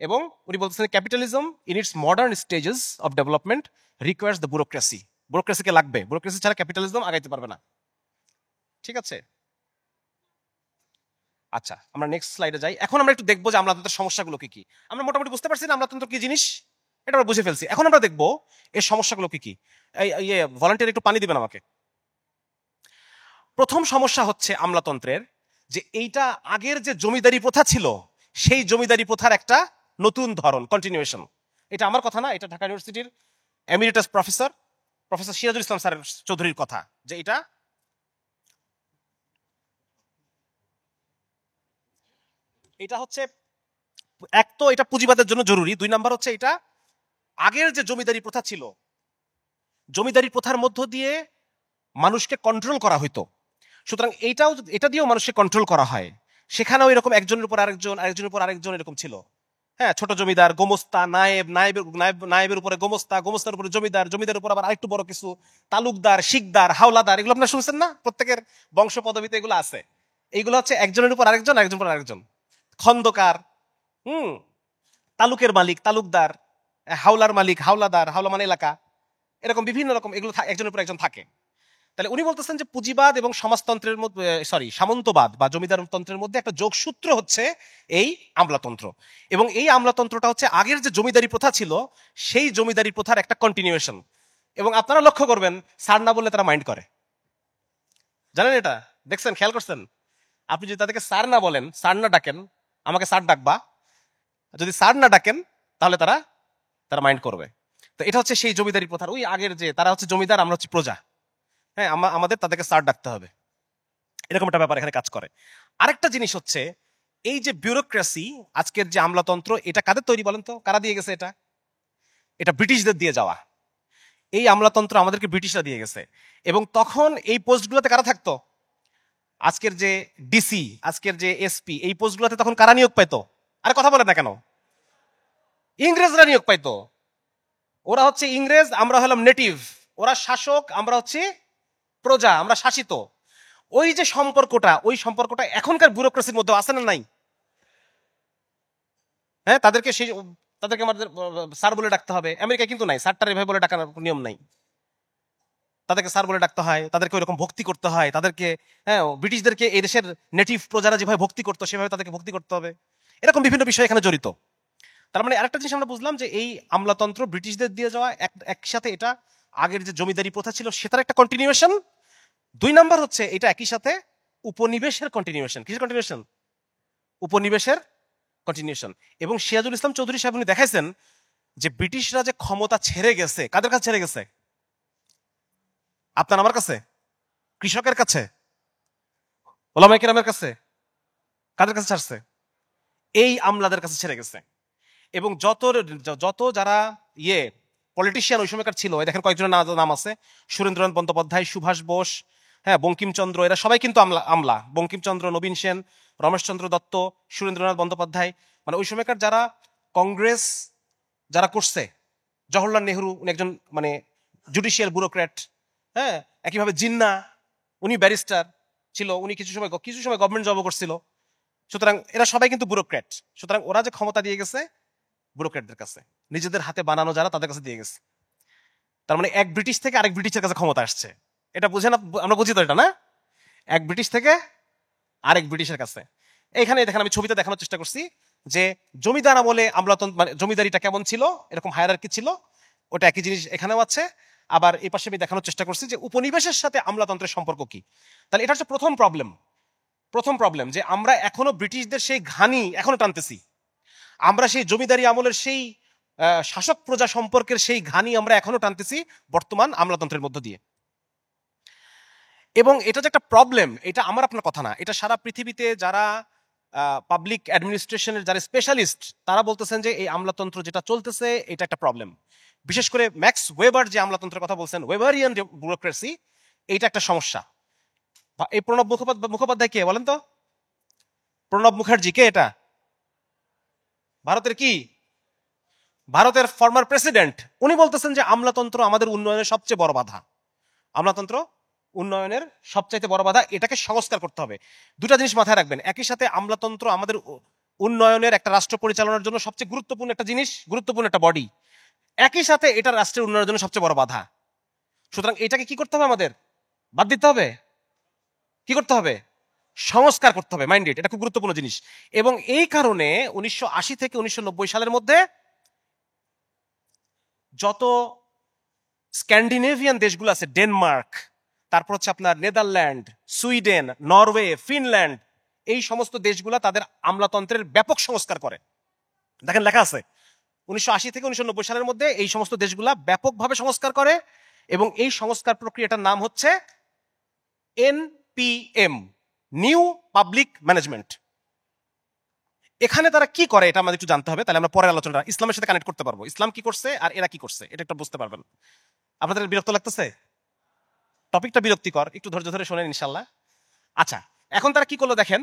এবং উনি বলতেছেন capitalism in its modern stages of development requires the bureaucracy. ব্যুরোক্রেসিকে লাগবে, ব্যুরোক্রেসি ছাড়া ক্যাপিটালিজম আগাইতে পারবে না। ঠিক আছে? আচ্ছা, আমরা নেক্সট স্লাইডে যাই। এখন আমরা একটু দেখবো যে আমলাতন্ত্রের সমস্যাগুলো কি কি। আমরা মোটামুটি বুঝতে পারছি না আমলাতন্ত্র কি জিনিস, এটা আমরা বুঝে ফেলছি। এখন আমরা দেখবো এর সমস্যাগুলো কি কি। এই ভলান্টিয়ার একটু পানি দিবেন আমাকে। প্রথম সমস্যা হচ্ছে আমলাতন্ত্রের যে এইটা আগের যে জমিদারি প্রথা ছিল, সেই জমিদারি প্রথার একটা নতুন ধরন, কন্টিনিউয়েশন। এটা আমার কথা না, এটা ঢাকা ইউনিভার্সিটির emeritus professor Sirajul Islam sir চৌধুরীর কথা, যে এটা হচ্ছে এক তো এটা পুঁজিবাদের জন্য জরুরি, দুই নাম্বার হচ্ছে এটা আগের যে জমিদারি প্রথা ছিল, জমিদারি প্রথার মধ্য দিয়ে মানুষকে কন্ট্রোল করা হইতো। সুতরাং এটা দিয়েও মানুষকে কন্ট্রোল করা হয়। সেখানেও এরকম একজনের উপর আরেকজন, আরেকজনের উপর আরেকজন এরকম ছিল। হ্যাঁ, ছোট জমিদার, গোমস্তা, নায়েবের উপরে গোমস্তা, গোমস্তার উপরে জমিদার, জমিদারের উপর আবার আরেকটু বড় কিছু তালুকদার, শিকদার, হাওলাদার, এগুলো আপনারা শুনছেন না? প্রত্যেকের বংশ পদবিতে এগুলো আছে। এইগুলো হচ্ছে একজনের উপর আরেকজন, আরেকজনের উপর আরেকজন। খন্দকার, তালুকের মালিক তালুকদার, হাওলার মালিক হাওলাদার, হাওলা মানে এলাকা, এরকম বিভিন্ন রকম এগুলো একজনের উপর একজন থাকে। তাহলে উনি বলতেছেন যে পুঁজিবাদ এবং সমাজতন্ত্রের মধ্যে, সামন্তবাদ বা জমিদারতন্ত্রের মধ্যে একটা যোগসূত্র হচ্ছে এই আমলাতন্ত্র। এবং এই আমলাতন্ত্রটা হচ্ছে আগের যে জমিদারি প্রথা ছিল, সেই জমিদারি প্রথার একটা কন্টিনিউয়েশন। এবং আপনারা লক্ষ্য করবেন, স্যার না বললে তারা মাইন্ড করে। জানেন এটা? দেখছেন, খেয়াল করছেন? আপনি যদি তাদেরকে স্যার না বলেন, স্যার না ডাকেন, আমাকে স্যার ডাকবা, যদি স্যার না ডাকেন তাহলে তারা মাইন্ড করবে। তো এটা হচ্ছে সেই জমিদারি প্রথার ওই আগের যে, তারা হচ্ছে জমিদার, আমরা হচ্ছে প্রজা। হ্যাঁ, আমাদের তাদেরকে স্যার ডাকতে হবে, এরকম একটা ব্যাপার এখানে কাজ করে। আরেকটা জিনিস হচ্ছে এই যে ব্যুরোক্রেসি, আজকের যে আমলাতন্ত্র, এটা কাদের তৈরি বলেন তো? কারা দিয়ে গেছে এটা? এটা ব্রিটিশদের দিয়ে যাওয়া। এই আমলাতন্ত্র আমাদেরকে ব্রিটিশরা দিয়ে গেছে। এবং তখন এই পোস্টগুলোতে কারা থাকতো? আজকের যে ডিসি, আজকের যে এসপি, এই পোস্টগুলোতে তখন কারা নিয়োগ পাইতো? আরে কথা বলে না কেন? ইংরেজরা নিয়োগ পাইতো। ওরা হচ্ছে ইংরেজ, আমরা হলাম নেটিভ। ওরা শাসক, আমরা হচ্ছে প্রজা, আমরা শাসিত। ওই যে সম্পর্কটা, ওই সম্পর্কটা এখনকার ব্যুরোক্রেসির মধ্যে আছে না নাই? হ্যাঁ, তাদেরকে আমাদের স্যার বলে ডাকতে হবে। আমেরিকায় কিন্তু নাই, স্যারটার এভাবে বলে ডাকার নিয়ম নাই। তাদেরকে স্যার বলে ডাকতে হয়, তাদেরকে ওইরকম ভক্তি করতে হয়, তাদেরকে, হ্যাঁ, ব্রিটিশদেরকে এই দেশের নেটিভ প্রজারা যেভাবে ভক্তি করতো সেভাবে তাদেরকে ভক্তি করতে হবে। এরকম বিভিন্ন বিষয় এখানে জড়িত। তার মানে আরেকটা জিনিস আমরা বুঝলাম যে এই আমলাতন্ত্র ব্রিটিশদের দিয়ে যাওয়া একসাথে এটা আগের যে জমিদারি প্রথা ছিল সেটার একটা কন্টিনিউয়েশন, 2 নাম্বার হচ্ছে এটা একই সাথে উপনিবেশের কন্টিনিউশন। কিসের কন্টিনিউশন? উপনিবেশের কন্টিনিউশন। এবং সিরাজুল ইসলাম চৌধুরী সাহেব উনি দেখাইছেন যে ব্রিটিশরা যে ক্ষমতা ছেড়ে গেছে, কাদের কাছে ছেড়ে গেছে? আপনার আমার কাছে, কৃষকের কাছে, ওলামায়ে কেরামের কাছে, কাদের কাছে ছাড়ছে? এই আমলাদের কাছে ছেড়ে গেছে। এবং যত যারা পলিটিশিয়ান ওই সময়কার ছিল, দেখেন কয়েকজনের নাম আছে, সুরেন্দ্রনাথ বন্দ্যোপাধ্যায়, সুভাষ বোস, হ্যাঁ, বঙ্কিমচন্দ্র, এরা সবাই কিন্তু আমলা। বঙ্কিমচন্দ্র, নবীন সেন, রমেশচন্দ্র দত্ত, সুরেন্দ্রনাথ বন্দ্যোপাধ্যায়, মানে ওই সময়কার যারা কংগ্রেস যারা করছে, জওহরলাল নেহরু উনি একজন মানে জুডিশিয়াল ব্যুরোক্র্যাট, হ্যাঁ, একইভাবে জিন্না উনি ব্যারিস্টার ছিল, উনি কিছু সময় গভর্নমেন্ট জবও করছিল। সুতরাং এরা সবাই কিন্তু ব্যুরোক্র্যাট। সুতরাং ওরা যে ক্ষমতা দিয়ে গেছে ব্যুরোক্র্যাটদের কাছে, নিজেদের হাতে বানানো যারা তাদের কাছে দিয়ে গেছে। তার মানে এক ব্রিটিশ থেকে আরেক ব্রিটিশের কাছে ক্ষমতা আসছে। এটা বুঝে না? আমরা বুঝি তো এটা, না? এক ব্রিটিশ থেকে আরেক ব্রিটিশের কাছে। এখানে দেখেন আমি ছবিতে দেখানোর চেষ্টা করছি যে জমিদার আমলে আমলাতন্ত্র মানে জমিদারিটা কেমন ছিল, এরকম হায়ারার্কি ছিল, ওটা একই জিনিস এখানেও আছে। আবার এই পাশে আমি দেখানোর চেষ্টা করছি যে উপনিবেশের সাথে আমলাতন্ত্রের সম্পর্ক কি। তাহলে এটা হচ্ছে প্রথম প্রবলেম যে আমরা এখনো ব্রিটিশদের সেই ঘানি এখনো টানতেছি। আমরা সেই জমিদারি আমলের সেই শাসক প্রজা সম্পর্কের সেই ঘানি আমরা এখনো টানতেছি বর্তমান আমলাতন্ত্রের মধ্য দিয়ে। এবং এটা যে একটা প্রবলেম, এটা আমার আপনার কথা না, এটা সারা পৃথিবীতে যারা পাবলিক অ্যাডমিনিস্ট্রেশনের যারা স্পেশালিস্ট তারা বলতেছেন যে এই আমলাতন্ত্র যেটা চলতেছে এটা একটা প্রবলেম। বিশেষ করে ম্যাক্স ওয়েবার যে আমলাতন্ত্রের কথা বলছেন, ওয়েবারিয়ান ব্যুরোক্রেসি, এইটা একটা সমস্যা। এই প্রণব মুখোপাধ্যায় কে বলেন তো? প্রণব মুখার্জি কে? এটা ভারতের কি? ভারতের ফর্মার প্রেসিডেন্ট। উনি বলতেছেন যে আমলাতন্ত্র আমাদের উন্নয়নের সবচেয়ে বড় বাধা। আমলাতন্ত্র উন্নয়নের সবচাইতে বড় বাধা, এটাকে সংস্কার করতে হবে। দুটা জিনিস মাথায় রাখবেন, একই সাথে আমলাতন্ত্র আমাদের উন্নয়নের, একটা রাষ্ট্র পরিচালনার জন্য সবচেয়ে গুরুত্বপূর্ণ একটা জিনিস, গুরুত্বপূর্ণ একটা বডি, একই সাথে এটা রাষ্ট্রের উন্নয়নের জন্য সবচেয়ে বড় বাধা। সুতরাং এটাকে কি করতে হবে? আমাদের বাদ দিতে হবে। কি করতে হবে? সংস্কার করতে হবে। মাইন্ডেড, এটা খুব গুরুত্বপূর্ণ জিনিস। এবং এই কারণে 1980 থেকে 1990 সালের মধ্যে যত স্ক্যান্ডিনেভিয়ান দেশগুলো আছে, ডেনমার্ক, তারপর হচ্ছে আপনার নেদারল্যান্ড, সুইডেন, নরওয়ে, ফিনল্যান্ড, এই সমস্ত দেশগুলা তাদের আমলাতন্ত্রের ব্যাপক সংস্কার করে। দেখেন লেখা আছে 1980 থেকে 1990 সালের মধ্যে এই সমস্ত দেশগুলা ব্যাপকভাবে সংস্কার করে। এবং এই সংস্কার প্রক্রিয়াটার নাম হচ্ছে NPM, নিউ পাবলিক ম্যানেজমেন্ট। এখানে তারা কি করে এটা আমাদের একটু জানতে হবে, তাহলে আমরা পরের আলোচনা ইসলামের সাথে কানেক্ট করতে পারবো। ইসলাম কি করছে আর এরা কি করছে এটা একটু বুঝতে পারবেন। আপনাদের বিরক্ত লাগতেছে? টপিকটা বিরক্তিকর, একটু ধৈর্য ধরে শোনেন ইনশাল্লাহ। আচ্ছা, এখন তারা কি করলো দেখেন।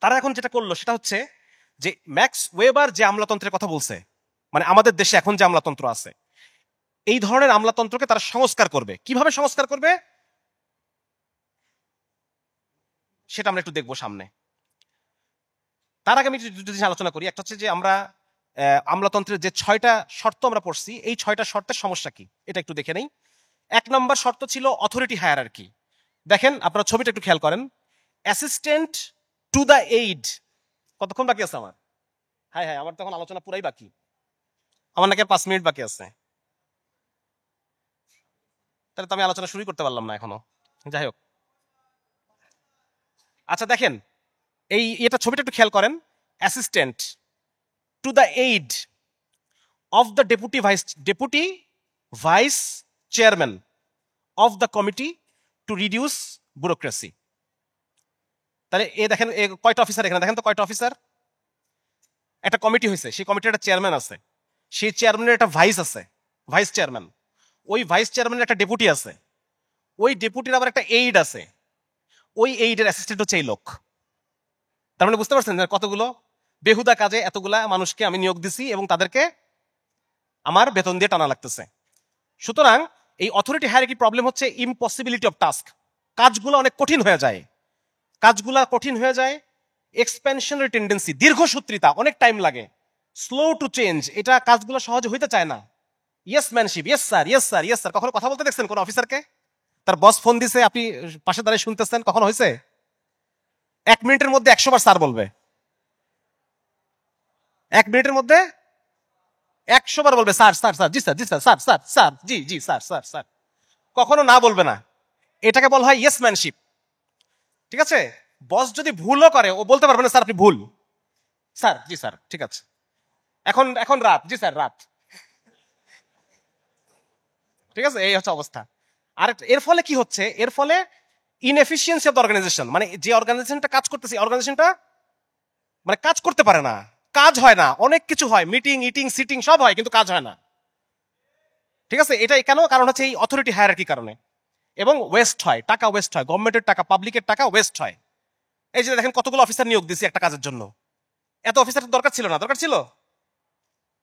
তারা এখন যেটা করলো সেটা হচ্ছে যে ম্যাক্স ওয়েবার যে আমলাতন্ত্রের কথা বলছে, মানে আমাদের দেশে এখন যে আমলাতন্ত্র আছে, এই ধরনের আমলাতন্ত্রকে তারা সংস্কার করবে। কিভাবে সংস্কার করবে সেটা আমরা একটু দেখবো সামনে। তার আগে আমি দুটো জিনিস আলোচনা করি। একটা হচ্ছে যে আমরা আমলাতন্ত্রের যে 6টা শর্ত আমরা পড়ছি, এই 6টা শর্তের সমস্যা কি এটা একটু দেখে নেই। 1 নম্বর শর্ত ছিল অথরিটি হায়ারার্কি। দেখেন আপনারা ছবিটা একটু খেয়াল করেন, অ্যাসিস্ট্যান্ট টু দ্য এইড। কতক্ষণ বাকি আছে আমার? হ্যাঁ, আমার তখন আলোচনা পুরাই বাকি, আমার নাকি 5 মিনিট বাকি আছে। তাহলে তো আমি আলোচনা শুরু করতে পারলাম না এখনো। যাই হোক, আচ্ছা দেখেন এটা ছবিটা একটু খেয়াল করেন, assistant to the aid of the deputy vice chairman of the committee to reduce bureaucracy. তাহলে দেখেন কয়টা অফিসার এখানে? দেখেন তো কয়টা অফিসার। একটা কমিটি হয়েছে, সেই কমিটির একটা চেয়ারম্যান আছে, সেই চেয়ারম্যানের একটা ভাইস আছে, ভাইস চেয়ারম্যান। ওই ভাইস চেয়ারম্যানের একটা ডেপুটি আছে, ওই ডেপুটির আবার একটা এইড আছে, ওই এইডের অ্যাসিস্ট্যান্ট হচ্ছে এই লোক। তার মানে বুঝতে পারছেন কতগুলো বেহুদা কাজে এতগুলা মানুষকে আমি নিয়োগ দিছি এবং তাদেরকে আমার বেতন দিয়ে টানা লাগতেছে। সুতরাং এই অথরিটি হায়ারার্কি প্রবলেম হচ্ছে ইম্পসিবিলিটি অফ টাস্ক। কাজগুলো অনেক কঠিন হয়ে যায়, এক্সপেনশনারি টেন্ডেন্সি, দীর্ঘসূত্রিতা, অনেক টাইম লাগে, স্লো টু চেঞ্জ, এটা কাজগুলো সহজে হইতে চায় না। Yesmanship, yes sir, yes sir, yes sir. কখনো কথা বলতে দেখছেন কোন অফিসারকে? তার বস ফোন দিছে, আপনি পাশে দাঁড়িয়ে শুনতেছেন, কখনো হয়েছে? 1 মিনিটের মধ্যে 100 বার স্যার বলবে। 1 মিনিটের মধ্যে 100 বার বলবে স্যার, স্যার, স্যার, জি স্যার, জি স্যার, স্যার, স্যার, স্যার, জি জি স্যার, স্যার, স্যার। কখনো না বলবে না। এটাকে বলা হয় ইয়েসম্যানশিপ। ঠিক আছে, বস যদি ভুলও করে ও বলতে পারবে না স্যার আপনি ভুল, স্যার জি স্যার ঠিক আছে, এখন এখন রাত, জি স্যার রাত। ঠিক আছে, এই হচ্ছে অবস্থা। আর এর ফলে কি হচ্ছে, এর ফলে ইনএফিসিয়েন্সি অফ দ্য অর্গানাইজেশন, মানে যে অর্গানাইজেশনটা কাজ করতেছে অর্গানাইজেশনটা মানে কাজ করতে পারে না, কাজ হয় না, অনেক কিছু হয়, মিটিং ইটিং সিটিং সব হয় কিন্তু কাজ হয় না। ঠিক আছে, এটা কেন? কারণ হচ্ছে এই অথরিটি হায়ারার্কির কারণে। এবং ওয়েস্ট হয়, টাকা ওয়েস্ট হয়, গভর্নমেন্টের টাকা, পাবলিকের টাকা ওয়েস্ট হয়। এই যে দেখেন কতগুলো অফিসার নিয়োগ দিছি একটা কাজের জন্য, এত অফিসার দরকার ছিল না? দরকার ছিল,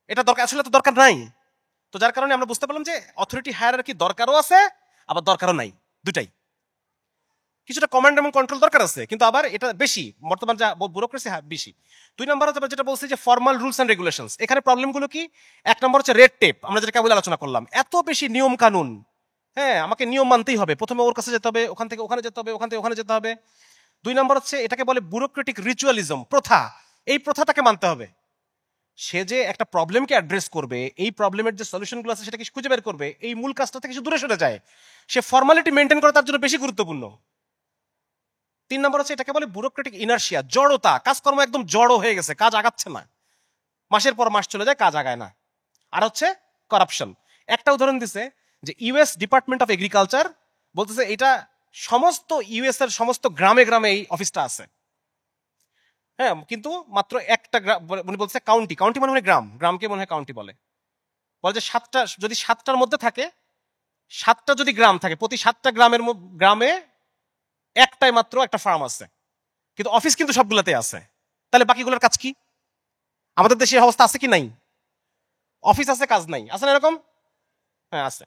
এটা দরকার আসলে তো দরকার নাই। তো যার কারণে আমরা বুঝতে পারলাম যে অথরিটি হায়ারার্কি দরকারও আছে আবার দরকারও নাই, দুটাই। কিছুটা কমান্ড এবং কন্ট্রোল দরকার আছে, কিন্তু আবার এটা বেশি বর্তমান যা ব্যুরোক্রেসি বেশি। 2 নম্বর হচ্ছে যেটা বলছি যে ফর্মাল রুলস এন্ড রেগুলেশনস। এখানে প্রবলেমগুলো কি? 1 নম্বর হচ্ছে রেড টেপ, আমরা যেটা কেবল আলোচনা করলাম, এত বেশি নিয়ম কানুন। হ্যাঁ, আমাকে নিয়ম মানতেই হবে, প্রথমে ওর কাছে যেতে হবে, ওখান থেকে ওখানে যেতে হবে, ওখান থেকে ওখানে যেতে হবে। 2 নম্বর হচ্ছে এটাকে বলে ব্যুরোক্রেটিক রিচুয়ালিজম, প্রথা। এই প্রথাটাকে মানতে হবে। সে যে একটা প্রবলেমকে অ্যাড্রেস করবে, এই প্রবলেমের যে সলিউশনগুলো আছে সেটাকে খুঁজে বের করবে, এই মূল কাজটা থেকে সে দূরে সরে যায়, সে ফর্মালিটি মেনটেন করা তার জন্য বেশি গুরুত্বপূর্ণ। 3 নম্বর হচ্ছে এটাকে বলে ব্যুরোক্রেটিক ইনার্শিয়া, জড়তা, কাজকর্ম একদম জড়ো হয়ে গেছে, কাজ আগাচ্ছে না, মাসের পর মাস চলে যায়, কাজ আগায় না। আর হচ্ছে করাপশন। একটা উদাহরণ দিছে যে ইউএস ডিপার্টমেন্ট অফ এগ্রিকালচার বলতেছে এটা সমস্ত ইউএস এর সমস্ত গ্রামে গ্রামে এই অফিসটা আছে। হ্যাঁ, কিন্তু মাত্র একটা উনি বলছে কাউন্টি, কাউন্টি মানে গ্রাম, গ্রামকে মনে হয় কাউন্টি বলে। বলে যে 7টা, যদি 7টার মধ্যে থাকে, 7টা যদি গ্রাম থাকে, প্রতি 7টা গ্রামে একটাই মাত্র একটা ফার্ম আছে, কিন্তু অফিস কিন্তু সবগুলোতে আছে। তাহলে বাকিগুলোর কাজ কি? আমাদের দেশে অবস্থা আছে কি নাই? অফিস আছে, কাজ নাই, আছে না এরকম? হ্যাঁ আছে,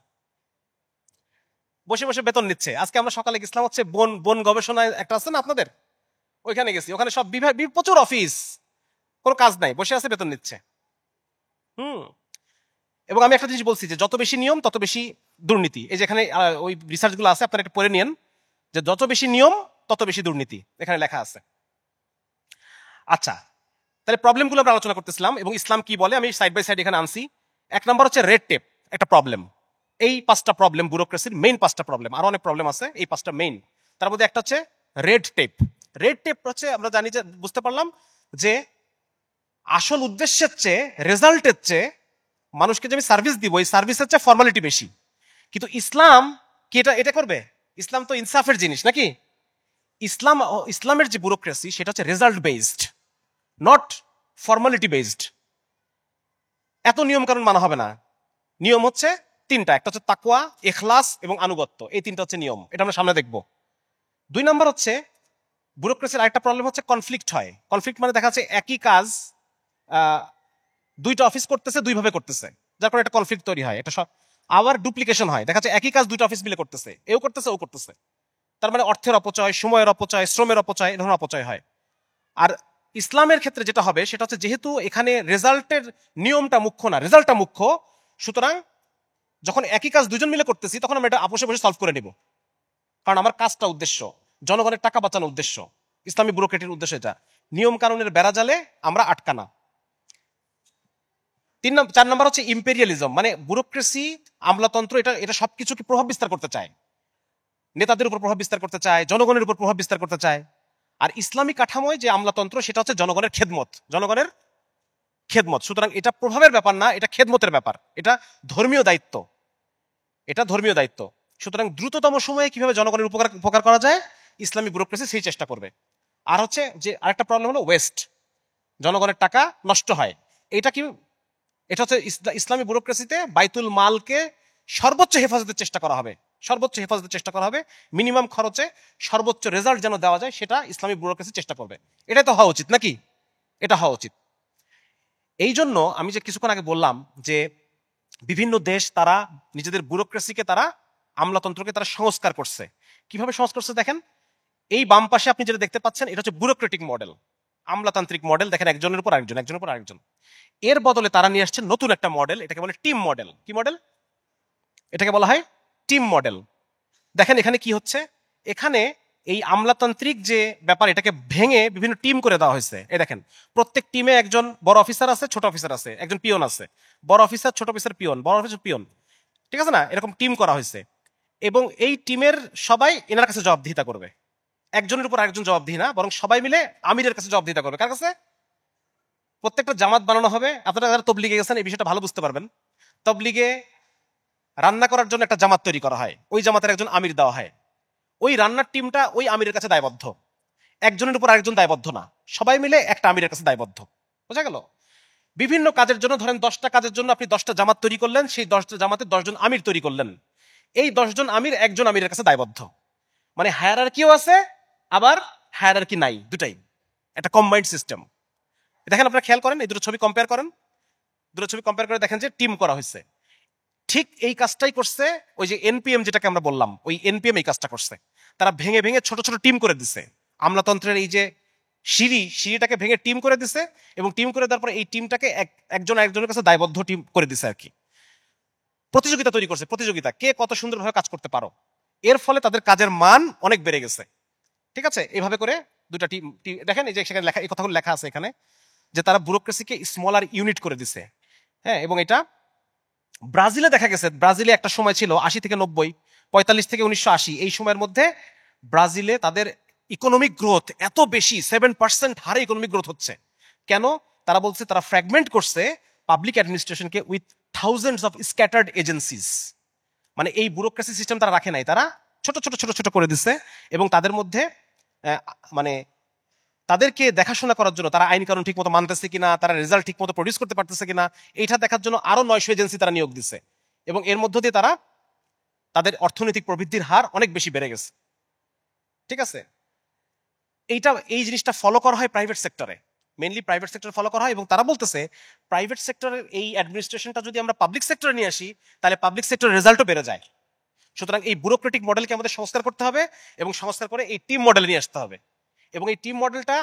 বসে বসে বেতন নিচ্ছে। আজকে আমরা সকালে গেছিলাম হচ্ছে বন বন গবেষণায় একটা আছে না আপনাদের, ওইখানে গেছি, ওখানে সব বিভাগ প্রচুর অফিস, কোনো কাজ নাই, বসে আছে, বেতন নিচ্ছে। এবং আমি একটা জিনিস বলছি যে যত বেশি নিয়ম তত বেশি দুর্নীতি। এই যে এখানে ওই রিসার্চ গুলো আছে, আপনারা একটা পড়ে নিন, যে যত বেশি নিয়ম তত বেশি দুর্নীতি, এখানে লেখা আছে। আচ্ছা, তাহলে প্রবলেমগুলো আমরা আলোচনা করতেছিলাম এবং ইসলাম কি বলে আমি সাইড বাই সাইড এখানে আনছি। 1 নম্বর হচ্ছে রেড টেপ, একটা প্রবলেম। এই 5টা প্রবলেম ব্যুরোক্রেসির, মেইন 5টা প্রবলেম, আরো অনেক প্রবলেম আছে, এই 5টা মেইন। তার মধ্যে একটা হচ্ছে রেড টেপ। রেড টেপ হচ্ছে আমরা জানি যে, বুঝতে পারলাম যে আসল উদ্দেশ্যের চেয়ে, রেজাল্টের চেয়ে, মানুষকে যে আমি সার্ভিস দিব এই সার্ভিসের চেয়ে ফর্মালিটি বেশি। কিন্তু ইসলাম কি এটা করবে? ইসলাম তো ইনসাফের জিনিস নাকি? ইসলামের যে ব্যুরোক্রেসি সেটা হচ্ছে result based, not formality based. এত নিয়ম কানুন মানা হবে না। নিয়ম হচ্ছে 3টা, একটা হচ্ছে তাকওয়া, ইখলাস এবং আনুগত্য, এই 3টা হচ্ছে নিয়ম, এটা আমরা সামনে দেখব। 2 নম্বর হচ্ছে ব্যুরোক্রেসির আরেকটা প্রবলেম হচ্ছে কনফ্লিক্ট হয়। কনফ্লিক্ট মানে দেখা যাচ্ছে একই কাজ 2টা অফিস করতেছে, 2 ভাবে করতেছে, যার কারণে একটা কনফ্লিক্ট তৈরি হয়। এটা আবার ডুপ্লিকেশন হয়, দেখা যাচ্ছে একই কাজ 2টা অফিস মিলে করতেছে, এও করতেছে ও করতেছে, তার মানে অর্থের অপচয়, সময়ের অপচয়, শ্রমের অপচয়, এই ধরনের অপচয় হয়। আর ইসলামের ক্ষেত্রে যেটা হবে সেটা হচ্ছে যেহেতু এখানে রেজাল্টের নিয়মটা মুখ্য না, রেজাল্টটা মুখ্য, সুতরাং যখন একই কাজ 2জন মিলে করতেছি তখন আমরা এটা আপোষে বসে সলভ করে নেব, কারণ আমার কাজটা উদ্দেশ্য, জনগণের টাকা বাঁচানোর উদ্দেশ্য, ইসলামী ব্যুরোক্রেটির উদ্দেশ্য এটা, নিয়ম কানুনের বেড়াজালে আমরা আটকানা। 4 নম্বর হচ্ছে ইম্পেরিয়ালিজম, মানে ব্যুরোক্রেসি, আমলাতন্ত্র, এটা সবকিছুকে প্রভাব বিস্তার করতে চায়, নেতাদের উপর প্রভাব বিস্তার করতে চায়, জনগণের উপর প্রভাব বিস্তার করতে চায়। আর ইসলামী কাঠামোয় যে আমলাতন্ত্র সেটা হচ্ছে জনগণের খেদমত, জনগণের খেদমত। সুতরাং এটা প্রভাবের ব্যাপার না, এটা খেদমতের ব্যাপার, এটা ধর্মীয় দায়িত্ব, এটা ধর্মীয় দায়িত্ব। সুতরাং দ্রুততম সময়ে কিভাবে জনগণের উপকার করা যায়, ইসলামী ব্যুরোক্রেসি সেই চেষ্টা করবে। আর হচ্ছে যে আরেকটা প্রবলেম হলো ওয়েস্ট, জনগণের টাকা নষ্ট হয়। এটা কি? এটা হচ্ছে ইসলামী ব্যুরোক্রেসিতে বাইতুল মালকে সর্বোচ্চ হেফাজতের চেষ্টা করা হবে, সর্বোচ্চ হেফাজতের চেষ্টা করা হবে, মিনিমাম খরচে সর্বোচ্চ রেজাল্ট যেন দেওয়া যায় সেটা ইসলামী ব্যুরোক্রেসি চেষ্টা করবে। এটাই তো হওয়া উচিত নাকি? এটা হওয়া উচিত। এই জন্য আমি যে কিছুক্ষণ আগে বললাম যে বিভিন্ন দেশ তারা নিজেদের ব্যুরোক্রেসিকে, তারা আমলাতন্ত্রকে তারা সংস্কার করছে। কিভাবে সংস্কার করছে দেখেন, এই বাম পাশে আপনি যেটা দেখতে পাচ্ছেন এটা হচ্ছে ব্যুরোক্রেটিক মডেল, আমলাতান্ত্রিক মডেল। দেখেন একজনের উপর আরেকজন, একজনের উপর আরেকজন। এর বদলে তারা নিয়ে আসছে নতুন একটা মডেল, এটাকে বলে টিম মডেল। কি মডেল? এটাকে বলা হয় টিম মডেল। দেখেন এখানে কি হচ্ছে, এখানে এই আমলাতান্ত্রিক যে ব্যাপার এটাকে ভেঙে বিভিন্ন টিম করে দেওয়া হয়েছে। এই দেখেন প্রত্যেক টিমে একজন বড় অফিসার আছে, ছোট অফিসার আছে, একজন পিয়ন আছে, বড় অফিসার, ছোট অফিসার, পিয়ন, বড় অফিসার, পিয়ন, ঠিক আছে না? এরকম টিম করা হয়েছে। এবং এই টিমের সবাই এনার কাছে জবাবদিহিতা করবে। একজনের উপর আরেকজন জবাবদিহি না, বরং সবাই মিলে আমিরের কাছে জবাবদিহিতা করবে। কার কাছে? প্রত্যেকটা জামাত বানানো হবে। আপনারা যারা তবলিগে গেছেন এই বিষয়টা ভালো বুঝতে পারবেন। তবলিগে রান্না করার জন্য একটা জামাত তৈরি করা হয়, ওই জামাতের একজন আমির দেওয়া হয়। ওই রান্নার টিমটা ওই আমিরের কাছে দায়বদ্ধ, একজনের উপর আরেকজন দায়বদ্ধ না, সবাই মিলে একটা আমিরের কাছে দায়বদ্ধ। বোঝা গেল? বিভিন্ন কাজের জন্য, ধরেন 10টা কাজের জন্য আপনি 10টা জামাত তৈরি করলেন, সেই 10টা জামাতে 10 জন আমির তৈরি করলেন। এই 10 জন আমির একজন আমিরের কাছে দায়বদ্ধ। মানে হায়ারার্কিও আছে, আবার হায়ারার্কি নাই, দুটাই একটা কম্বাইন্ড সিস্টেম। দেখেন, আপনারা খেয়াল করেন, এই দুটো ছবি কম্পেয়ার করেন, দুটো ছবি কম্পেয়ার করে দেখেন যে টিম করা হয়েছে। ঠিক এই কাজটাই করছে ওই যে এনপিএম, যেটাকে আমরা বললাম, ওই এনপিএম এই কাজটা করছে। তারা ভেঙে ভেঙে ছোট ছোট টিম করে দিছে। আমলাতন্ত্রের এই যে সিঁড়িটাকে ভেঙে টিম করে দিছে, এবং টিম করে দেওয়ার পরে এই টিমটাকে একজন একজনের কাছে দায়বদ্ধ টিম করে দিছে আর কি। প্রতিযোগিতা তৈরি করছে, প্রতিযোগিতা, কে কত সুন্দরভাবে কাজ করতে পারো। এর ফলে তাদের কাজের মান অনেক বেড়ে গেছে। ঠিক আছে, এইভাবে করে দুটা টিম দেখেন, এই যে সেখানে লেখা, এই কথাগুলো লেখা আছে এখানে, যে তারা ব্যুরোক্রেসিকে স্মলার ইউনিট করে দিছে। হ্যাঁ, এবং এটা ব্রাজিলে দেখা গেছে। ব্রাজিলে একটা সময় ছিল 80 থেকে 90, 45 থেকে 1980, এই সময়ের মধ্যে ব্রাজিলে তাদের ইকোনমিক গ্রোথ এত বেশি, 7% হারে ইকোনমিক গ্রোথ হচ্ছে। কেন? তারা বলছে তারা ফ্র্যাগমেন্ট করছে পাবলিক অ্যাডমিনিস্ট্রেশনকে with thousands of scattered agencies. মানে এই ব্যুরোক্রেসি সিস্টেম তারা রাখে নাই, তারা ছোট ছোট ছোট ছোট করে দিচ্ছে। এবং তাদের মধ্যে মানে তাদেরকে দেখাশোনা করার জন্য তারা আইন কানুন ঠিক মতো মানতেছে কিনা, তারা রেজাল্ট ঠিক মতো প্রডিউস করতে পারতেছে কিনা, এইটা দেখার জন্য আরো 900 এজেন্সি তারা নিয়োগ দিচ্ছে। এবং এর মধ্য দিয়ে তারা তাদের অর্থনৈতিক প্রবৃদ্ধির হার অনেক বেশি বেড়ে গেছে। ঠিক আছে, এই জিনিসটা ফলো করা হয় প্রাইভেট সেক্টরে, মেইনলি প্রাইভেট সেক্টরে ফলো করা হয়। এবং তারা বলতেছে প্রাইভেট সেক্টরের এই অ্যাডমিনিস্ট্রেশনটা যদি আমরা পাবলিক সেক্টরে নিয়ে আসি, তাহলে পাবলিক সেক্টরের রেজাল্টও বেড়ে যায়। সুতরাং এই ব্যুরোক্রেটিক মডেলকে আমাদের সংস্কার করতে হবে, এবং সংস্কার করে এই টিম মডেল নিয়ে আসতে হবে। এবং এই টিম মডেলটা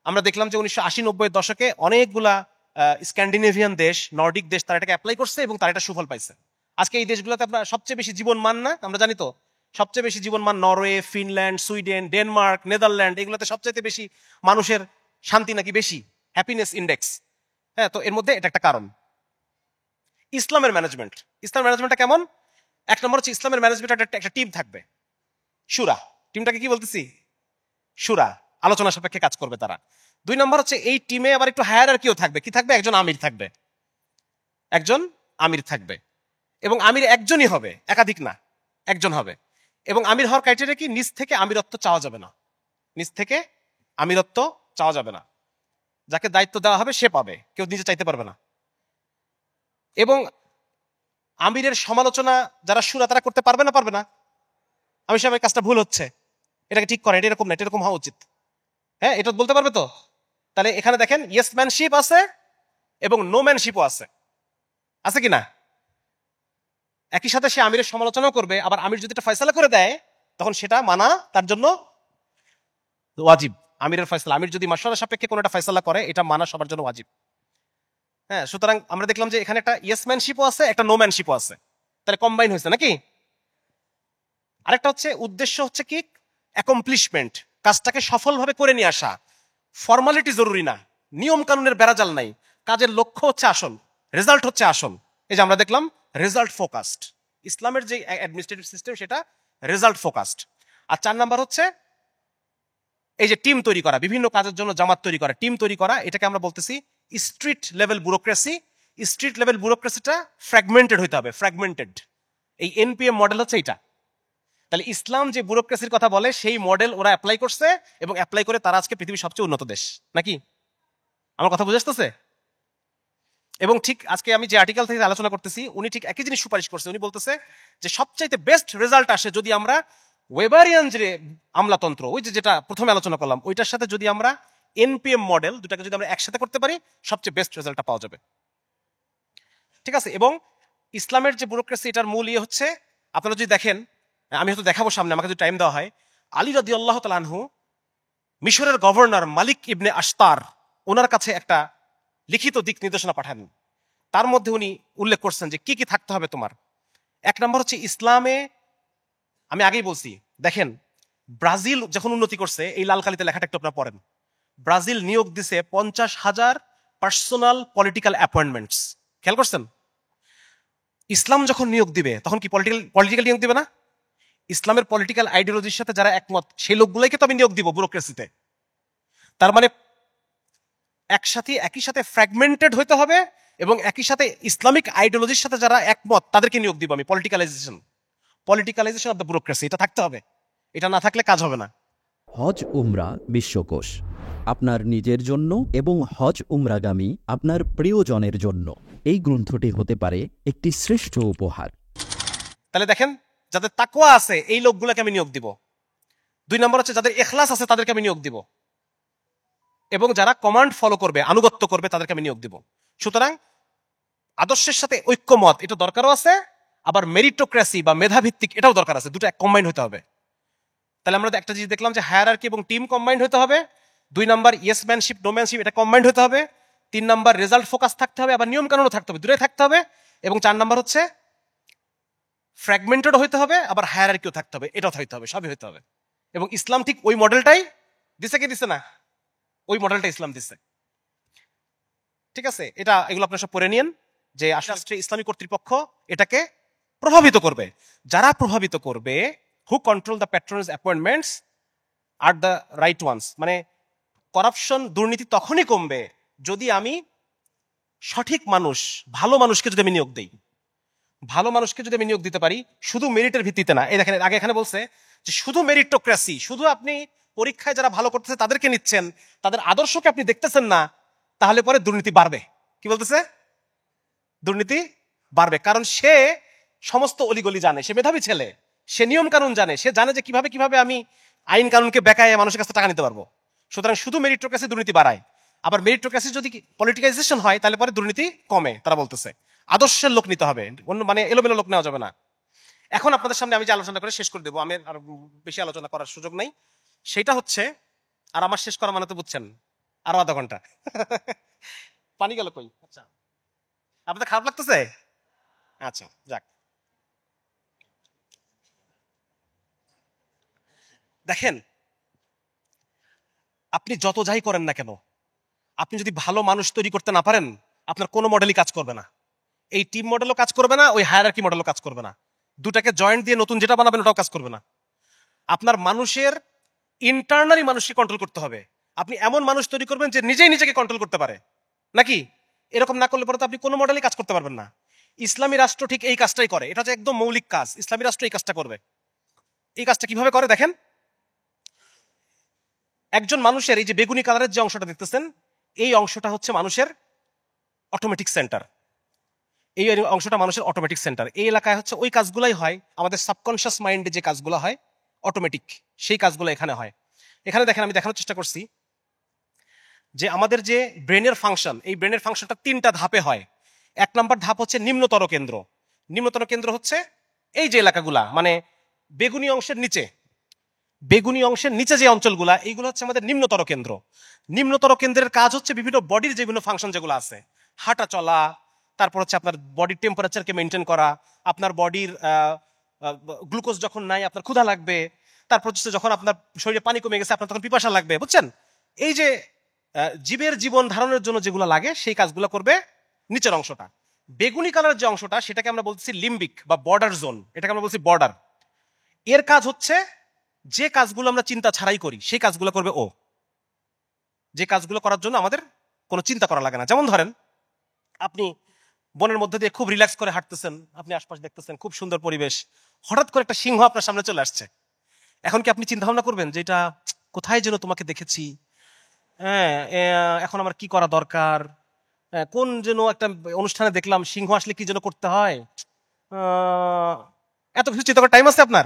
আমরা দেখলাম যে 1980-90 দশকে অনেকগুলা স্ক্যান্ডিনেভিয়ান দেশ, নর্ডিক দেশ, তারা এটাকে অ্যাপ্লাই করছে এবং তারা এটা সুফল পাইছে। আজকে এই দেশগুলোতে আপনার সবচেয়ে বেশি জীবন মান, না আমরা জানি তো, সবচেয়ে বেশি জীবন মান Norway, Finland, Sweden, Denmark, Netherland, এগুলোতে সবচেয়ে বেশি মানুষের শান্তি নাকি বেশি, হ্যাপিনেস ইন্ডেক্স। হ্যাঁ, তো এর মধ্যে এটা একটা কারণ। ইসলামের ম্যানেজমেন্টটা কেমন? এক নম্বর হচ্ছে ইসলামের ম্যানেজমেন্ট একটা টিম থাকবে, শুরা। টিমটাকে কি বলতেছি? শুরা, আলোচনা সাপেক্ষে কাজ করবে তারা। 2 নম্বর হচ্ছে এই টিমে আবার একটু হায়ারার্কিও থাকবে। কি থাকবে? একজন আমির থাকবে, একজন আমির থাকবে। এবং আমির একজনই হবে, একাধিক না, একজন হবে। এবং আমির হওয়ার ক্রাইটেরিয়া কি? নিজ থেকে আমিরত্ব চাওয়া যাবে না, নিজ থেকে আমিরত্ব চাওয়া যাবে না। যাকে দায়িত্ব দেওয়া হবে সে পাবে, কেউ নিজে চাইতে পারবে না। এবং আমিরের সমালোচনা যারা শুরা তারা করতে পারবে না, পারবে না? আমির সাহেব কাজটা ভুল হচ্ছে, এটাকে ঠিক করে, এটা এরকম না, এটা এরকম হওয়া উচিত। হ্যাঁ, এটা বলতে পারবে তো? তাহলে এখানে দেখেন ইয়েস ম্যানশিপ আছে এবং নো ম্যানশিপও আছে, আছে কি না? একই সাথে সে আমিরের সমালোচনাও করবে, আবার আমির যদি এটা ফয়সালা করে দেয় তখন সেটা মানা তার জন্য ওয়াজিব। আমিরের ফয়সালা, আমির যদি মাশওয়ারা সাপেক্ষে কোনো একটা ফয়সালা করে, এটা মানা সবার জন্য ওয়াজিব। হ্যাঁ, সুতরাং আমরা দেখলাম যে এখানে একটা ইয়েস ম্যানশিপও আছে, একটা নো ম্যানশিপও আছে, তাহলে কম্বাইন হয়েছে নাকি? আরেকটা হচ্ছে উদ্দেশ্য হচ্ছে কি? অ্যাকমপ্লিশমেন্ট, কাজটাকে সফলভাবে করে নিয়ে আসা। ফর্মালিটি জরুরি না, নিয়ম কানুনের বেড়াজাল নাই, কাজের লক্ষ্য হচ্ছে আসল, রেজাল্ট হচ্ছে আসল। এই যে আমরা দেখলাম রেজাল্ট ফোকাসড, ইসলামের যে অ্যাডমিনিস্ট্রেটিভ সিস্টেম সেটা রেজাল্ট ফোকাসড। আর 4 নাম্বার হচ্ছে এই যে টিম তৈরি করা, বিভিন্ন কাজের জন্য জামাত তৈরি করা, টিম তৈরি করা, এটাকে আমরা বলতেছি street level bureaucracy. Street level ব্যুরোক্রেসিটা ফ্র্যাগমেন্টেড হইতে হবে, ফ্র্যাগমেন্টেড। এই এনপিএম মডেল হচ্ছে এটা। তাহলে ইসলাম যে ব্যুরোক্রেসির কথা বলে সেই মডেল ওরা অ্যাপ্লাই করছে, এবং অ্যাপ্লাই করে তারা আজকে পৃথিবীর সবচেয়ে উন্নত দেশ, নাকি? আমার কথা বুঝে আসতেছে? এবং ঠিক আজকে আমি যে আর্টিকেল থেকে আলোচনা করতেছি, উনি ঠিক একই জিনিস সুপারিশ করছে। উনি বলতেছে যে সবচাইতে বেস্ট রেজাল্ট আসে যদি আমরা ওয়েবারিয়ান যে আমলাতন্ত্র, ওই যেটা প্রথমে আলোচনা করলাম, ওইটার সাথে যদি আমরা এনপিএম মডেল, দুটাকে যদি আমরা একসাথে করতে পারি, সবচেয়ে বেস্ট রেজাল্টটা পাওয়া যাবে। ঠিক আছে, এবং ইসলামের যে ব্যুরোক্রেসি, এটার মূল ইয়ে হচ্ছে, আপনারা যদি দেখেন, আমি হয়তো দেখাবো সামনে, আমাকে যদি টাইম দেওয়া হয়, আলী রাদিয়াল্লাহু তাআলা আনহু মিশরের গভর্নর মালিক ইবনে আশতার, ওনার কাছে একটা লিখিত দিক নির্দেশনা পাঠান। তার মধ্যে উনি উল্লেখ করছেন যে কি কি থাকতে হবে তোমার। 1 নম্বর হচ্ছে ইসলামে, আমি আগেই বলছি, দেখেন ব্রাজিল যখন উন্নতি করছে, এই লাল কালিতে লেখাটা একটু আপনারা পড়েন, ব্রাজিল নিয়োগ দিছে 50,000 পার্সোনাল পলিটিক্যাল অ্যাপয়েন্টমেন্টস। খেয়াল করছেন? ইসলাম যখন নিয়োগ দিবে তখন কি পলিটিক্যাল নিয়োগ দিবে না? ইসলামের পলিটিক্যাল আইডিওলজির সাথে যারা একমত সেই লোকগুলোকে তো আমি নিয়োগ দিব ব্যুরোক্রেসিতে। তার মানে একই সাথে ফ্র্যাগমেন্টেড হইতে হবে এবং একই সাথে ইসলামিক আইডিওলজির সাথে যারা একমত তাদেরকে নিয়োগ দিব আমি। পলিটিক্যালাইজেশন অফ দ্য ব্যুরোক্রেসি, এটা থাকতে হবে। এটা না থাকলে কাজ হবে না। হজ উমরা বিশ্বকোষ আপনার নিজের জন্য এবং হজ উমরাগামী আপনার প্রিয়জনের জন্য এই গ্রন্থটি হতে পারে একটি শ্রেষ্ঠ উপহার। তাহলে দেখেন, যাদের তাকওয়া আছে এই লোকগুলোকে আমি নিয়োগ দিব। 2 নম্বর হচ্ছে যাদের ইখলাস আছে তাদেরকে আমি নিয়োগ দিব, এবং যারা কমান্ড ফলো করবে, আনুগত্য করবে, তাদেরকে আমি নিয়োগ দিব। সুতরাং আদর্শের সাথে ঐক্যমত এটা দরকারও আছে, আবার মেরিটোক্রেসি বা মেধাভিত্তিক এটাও দরকার আছে। দুটো কম্বাইন্ড হতে হবে। তাহলে আমরা একটা জিনিস দেখলাম যে হায়ারার্কি এবং টিম কম্বাইন্ড হতে হবে। 2 নাম্বার ইয়েসম্যানশিপ নোম্যানশিপ এটা কম্বাইন্ড হতে হবে। 3 নাম্বার রেজাল্ট ফোকাস থাকতে হবে, আবার নিয়ম কানুনও থাকতে হবে, দুটোই থাকতে হবে। এবং 4 নাম্বার হচ্ছে ফ্র্যাগমেন্টেড হইতে হবে, আবার হায়ারার্কিও থাকতে হবে, এটাও থাকতে হবে, সবই হইতে হবে। এবং ইসলাম ঠিক ওই মডেলটাই দিছে কি দিছে না? ওই মডেলটা ইসলাম দিছে। ঠিক আছে, এগুলো আপনারা সব পড়ে নিন যে আসলে ইসলামী কর্তৃপক্ষ এটাকে প্রভাবিত করবে। যারা প্রভাবিত করবে, who control the patrons appointments আর দ্য রাইট ওয়ান্স, মানে করাপশন দুর্নীতি তখনই কমবে যদি আমি সঠিক মানুষ, ভালো মানুষকে যদি আমি নিয়োগ দিই। ভালো মানুষকে যদি আমি নিয়োগ দিতে পারি শুধু মেরিটের ভিত্তিতে না। এই দেখেন আগে এখানে বলছে যে শুধু মেরিটোক্রেসি, শুধু আপনি পরীক্ষায় যারা ভালো করতেছে তাদেরকে নিচ্ছেন, তাদের আদর্শকে আপনি দেখতেছেন না, তাহলে পরে দুর্নীতি বাড়বে। কি বলতেছে? দুর্নীতি বাড়বে, কারণ সে সমস্ত অলিগলি জানে, সে মেধাবী ছেলে, সে নিয়ম কানুন জানে, সে জানে যে কিভাবে আমি আইন কানুনকে বেকায় মানুষের কাছে টাকা নিতে পারবো। সুতরাং শুধু মেরিটোক্রেসি দুর্নীতি বাড়ায়, আবার মেরিটোক্রেসি যদি পলিটিকাইজেশন হয় তাহলে পরে দুর্নীতি কমে। তারা বলতেছে আদর্শের লোক নিতে হবে, অন্য মানে এলোমেলো লোক নেওয়া যাবে না। এখন আপনাদের সামনে আমি যে আলোচনা করে শেষ করে দেবো, আমি আর বেশি আলোচনা করার সুযোগ নাই। সেটা হচ্ছে, আর আমার শেষ করা মানে তো বুঝছেন আরো আধা ঘন্টা। পানি গেল কই? আচ্ছা, আপনাদের খারাপ লাগতেছে? আচ্ছা যাক, দেখেন আপনি যত যাই করেন না কেন, আপনি যদি ভালো মানুষ তৈরি করতে না পারেন, আপনার কোনো মডেলই কাজ করবে না। এই টিম মডেলও কাজ করবে না, ওই হায়ারার্কি মডেলও কাজ করবে না। দুটাকে জয়েন্ট দিয়ে নতুন যেটা বানাবেন ওটাও কাজ করবে না। আপনার মানুষের ইন্টারনালি মানুষকে কন্ট্রোল করতে হবে। আপনি এমন মানুষ তৈরি করবেন যে নিজেই নিজেকে কন্ট্রোল করতে পারে, নাকি? এরকম না করলে পরে তো আপনি কোনো মডেলই কাজ করতে পারবেন না। ইসলামী রাষ্ট্র ঠিক এই কাজটাই করে, এটা হচ্ছে একদম মৌলিক কাজ। ইসলামী রাষ্ট্র এই কাজটা করবে। এই কাজটা কিভাবে করে দেখেন। একজন মানুষের এই যে বেগুনি কালারের যে অংশটা দেখতেছেন, এই অংশটা হচ্ছে মানুষের অটোমেটিক সেন্টার। এই অংশটা মানুষের অটোমেটিক সেন্টার। এই এলাকায় হচ্ছে ওই কাজগুলাই হয়, আমাদের সাবকনশিয়াস মাইন্ডে যে কাজগুলো হয় অটোমেটিক, সেই কাজগুলো এখানে হয়। এখানে দেখেন, আমি দেখানোর চেষ্টা করছি যে আমাদের যে ব্রেনের ফাংশন, এই ব্রেনের ফাংশনটা 3টা ধাপে হয়। 1 নম্বর ধাপ হচ্ছে নিম্নতর কেন্দ্র। নিম্নতর কেন্দ্র হচ্ছে এই যে এলাকাগুলা, মানে বেগুনি অংশের নিচে, বেগুনি অংশের নিচে যে অঞ্চলগুলা, এইগুলো হচ্ছে আমাদের নিম্নতর কেন্দ্র। নিম্নতর কেন্দ্রের কাজ হচ্ছে বিভিন্ন বডির যে বিভিন্ন ফাংশন যেগুলো আছে, হাঁটা চলা, তারপর হচ্ছে আপনার বডির টেম্পারেচারকে মেনটেন করা, আপনার বডির গ্লুকোজ যখন নাই আপনার ক্ষুধা লাগবে, তারপর হচ্ছে যখন আপনার শরীরে পানি কমে গেছে আপনার তখন পিপাসা লাগবে, বুঝছেন? এই যে জীবের জীবন ধারণের জন্য যেগুলো লাগে সেই কাজগুলো করবে নিচের অংশটা। বেগুনি কালারের যে অংশটা সেটাকে আমরা বলছি লিম্বিক বা বর্ডার জোন, এটাকে আমরা বলছি বর্ডার। এর কাজ হচ্ছে যে কাজগুলো আমরা চিন্তা ছাড়াই করি সেই কাজগুলো করবে ও। যে কাজগুলো করার জন্য আমাদের কোনো চিন্তা করা লাগে না। যেমন ধরেন আপনি বনের মধ্যে দিয়ে খুব রিল্যাক্স করে হাঁটতেছেন, আপনি আশপাশ দেখতেছেন, খুব সুন্দর পরিবেশ, হঠাৎ করে একটা সিংহ আপনার সামনে চলে আসছে। এখন কি আপনি চিন্তা ভাবনা করবেন যে এটা কোথায় যেন তোমাকে দেখেছি, হ্যাঁ এখন আমার কি করা দরকার, কোন যেন একটা অনুষ্ঠানে দেখলাম সিংহ আসলে কি যেন করতে হয়, এত কিছু চিন্তা করার টাইম আছে আপনার?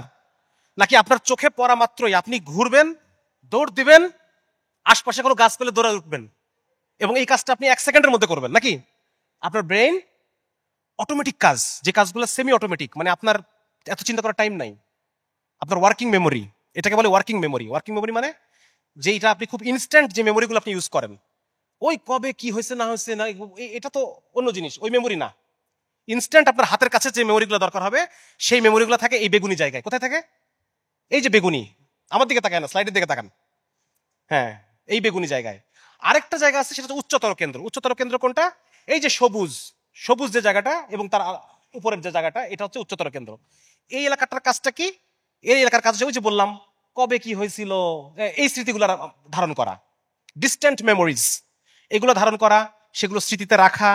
নাকি আপনার চোখে পড়া মাত্রই আপনি ঘুরবেন, দৌড় দিবেন, আশপাশে কোনো গাছ পেলে দৌড়ে উঠবেন, এবং এই কাজটা আপনি 1 সেকেন্ডের মধ্যে করবেন? নাকি আপনার ব্রেইন অটোমেটিক কাজ, যে কাজগুলো সেমি অটোমেটিক, মানে আপনার এত চিন্তা করার টাইম নাই। আপনার ওয়ার্কিং মেমোরি, এটাকে বলে ওয়ার্কিং মেমোরি। ওয়ার্কিং মেমোরি মানে যেটা আপনি খুব ইনস্ট্যান্ট যে মেমোরিগুলো আপনি ইউজ করেন, ওই কবে কি হয়েছে না হয়েছে না, এটা তো অন্য জিনিস, ওই মেমোরি না। ইনস্ট্যান্ট আপনার হাতের কাছে যে মেমোরিগুলো দরকার হবে সেই মেমোরিগুলো থাকে এই বেগুনি জায়গায়। কোথায় থাকে? এই যে বেগুনি, আমার দিকে তাকায় না, স্লাইডের দিকে তাকান, হ্যাঁ এই বেগুনি জায়গায়। আরেকটা জায়গা আছে সেটা হচ্ছে উচ্চতর কেন্দ্র। উচ্চতর কেন্দ্র কোনটা? এই যে সবুজ, সবুজ যে জায়গাটা এবং তার উপরের যে জায়গাটা, এটা হচ্ছে উচ্চতর কেন্দ্র। এই এলাকাটার কাজটা কি? এই এলাকার কাজ হচ্ছে ওই যে বললাম কবে কি হয়েছিল, এই স্মৃতিগুলো ধারণ করা, ডিস্ট্যান্ট মেমোরিজ, এগুলো ধারণ করা, সেগুলো স্মৃতিতে রাখা,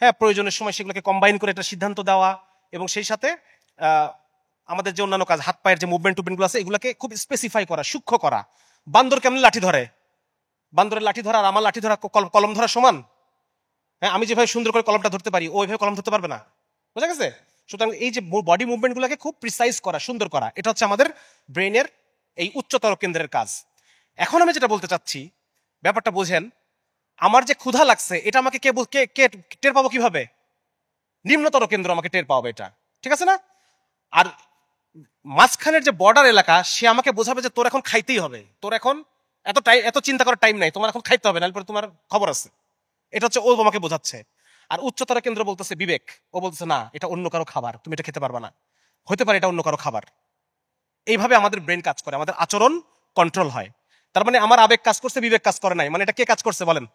হ্যাঁ, প্রয়োজনের সময় সেগুলোকে কম্বাইন করে একটা সিদ্ধান্ত দেওয়া, এবং সেই সাথে আমাদের যে অন্যান্য কাজ, হাত পায়ের যে মুভমেন্ট টুভমেন্টগুলো আছে এগুলোকে খুব স্পেসিফাই করা, সূক্ষ্ম করা। বান্দর কেমন লাঠি ধরে, বান্দরের লাঠি ধরা আর আমার লাঠি ধরা কলম ধরা সমান? হ্যাঁ, আমি যেভাবে সুন্দর করে কলমটা ধরতে পারি ওইভাবে কলম ধরতে পারবে না, বুঝা গেছে? সুতরাং এই যে বডি মুভমেন্টগুলোকে খুব প্রিসাইজ করা, সুন্দর করা, এটা হচ্ছে আমাদের ব্রেনের এই উচ্চতর কেন্দ্রের কাজ। এখন আমি যেটা বলতে চাচ্ছি, ব্যাপারটা বোঝেন, আমার যে ক্ষুধা লাগছে এটা আমাকে কে টের পাবো কিভাবে? নিম্নতর কেন্দ্র আমাকে টের পাবে এটা, ঠিক আছে না? আর মাঝখানের যে বর্ডার এলাকা সে আমাকে বোঝাবে যে তোর এখন খাইতেই হবে, তোর এখন এত চিন্তা করার টাইম নাই, তোমার এখন খাইতে হবে, নাহলে পরে তোমার খবর আছে। এটা হচ্ছে ও আমাকে বোঝাচ্ছে। আর উচ্চতর কেন্দ্র বলতেছে বিবেক, ও বলতেছে না, এটা অন্য কারো খাবার, তুমি এটা খেতে পারবে না, হতে পারে এটা অন্য কারো খাবার। এইভাবে আমাদের ব্রেন কাজ করে, আমাদের আচরণ কন্ট্রোল হয়। তার মানে আমার আবেগ কাজ করছে, বিবেক কাজ করে নাই, মানে এটা কে কাজ করছে বলেন?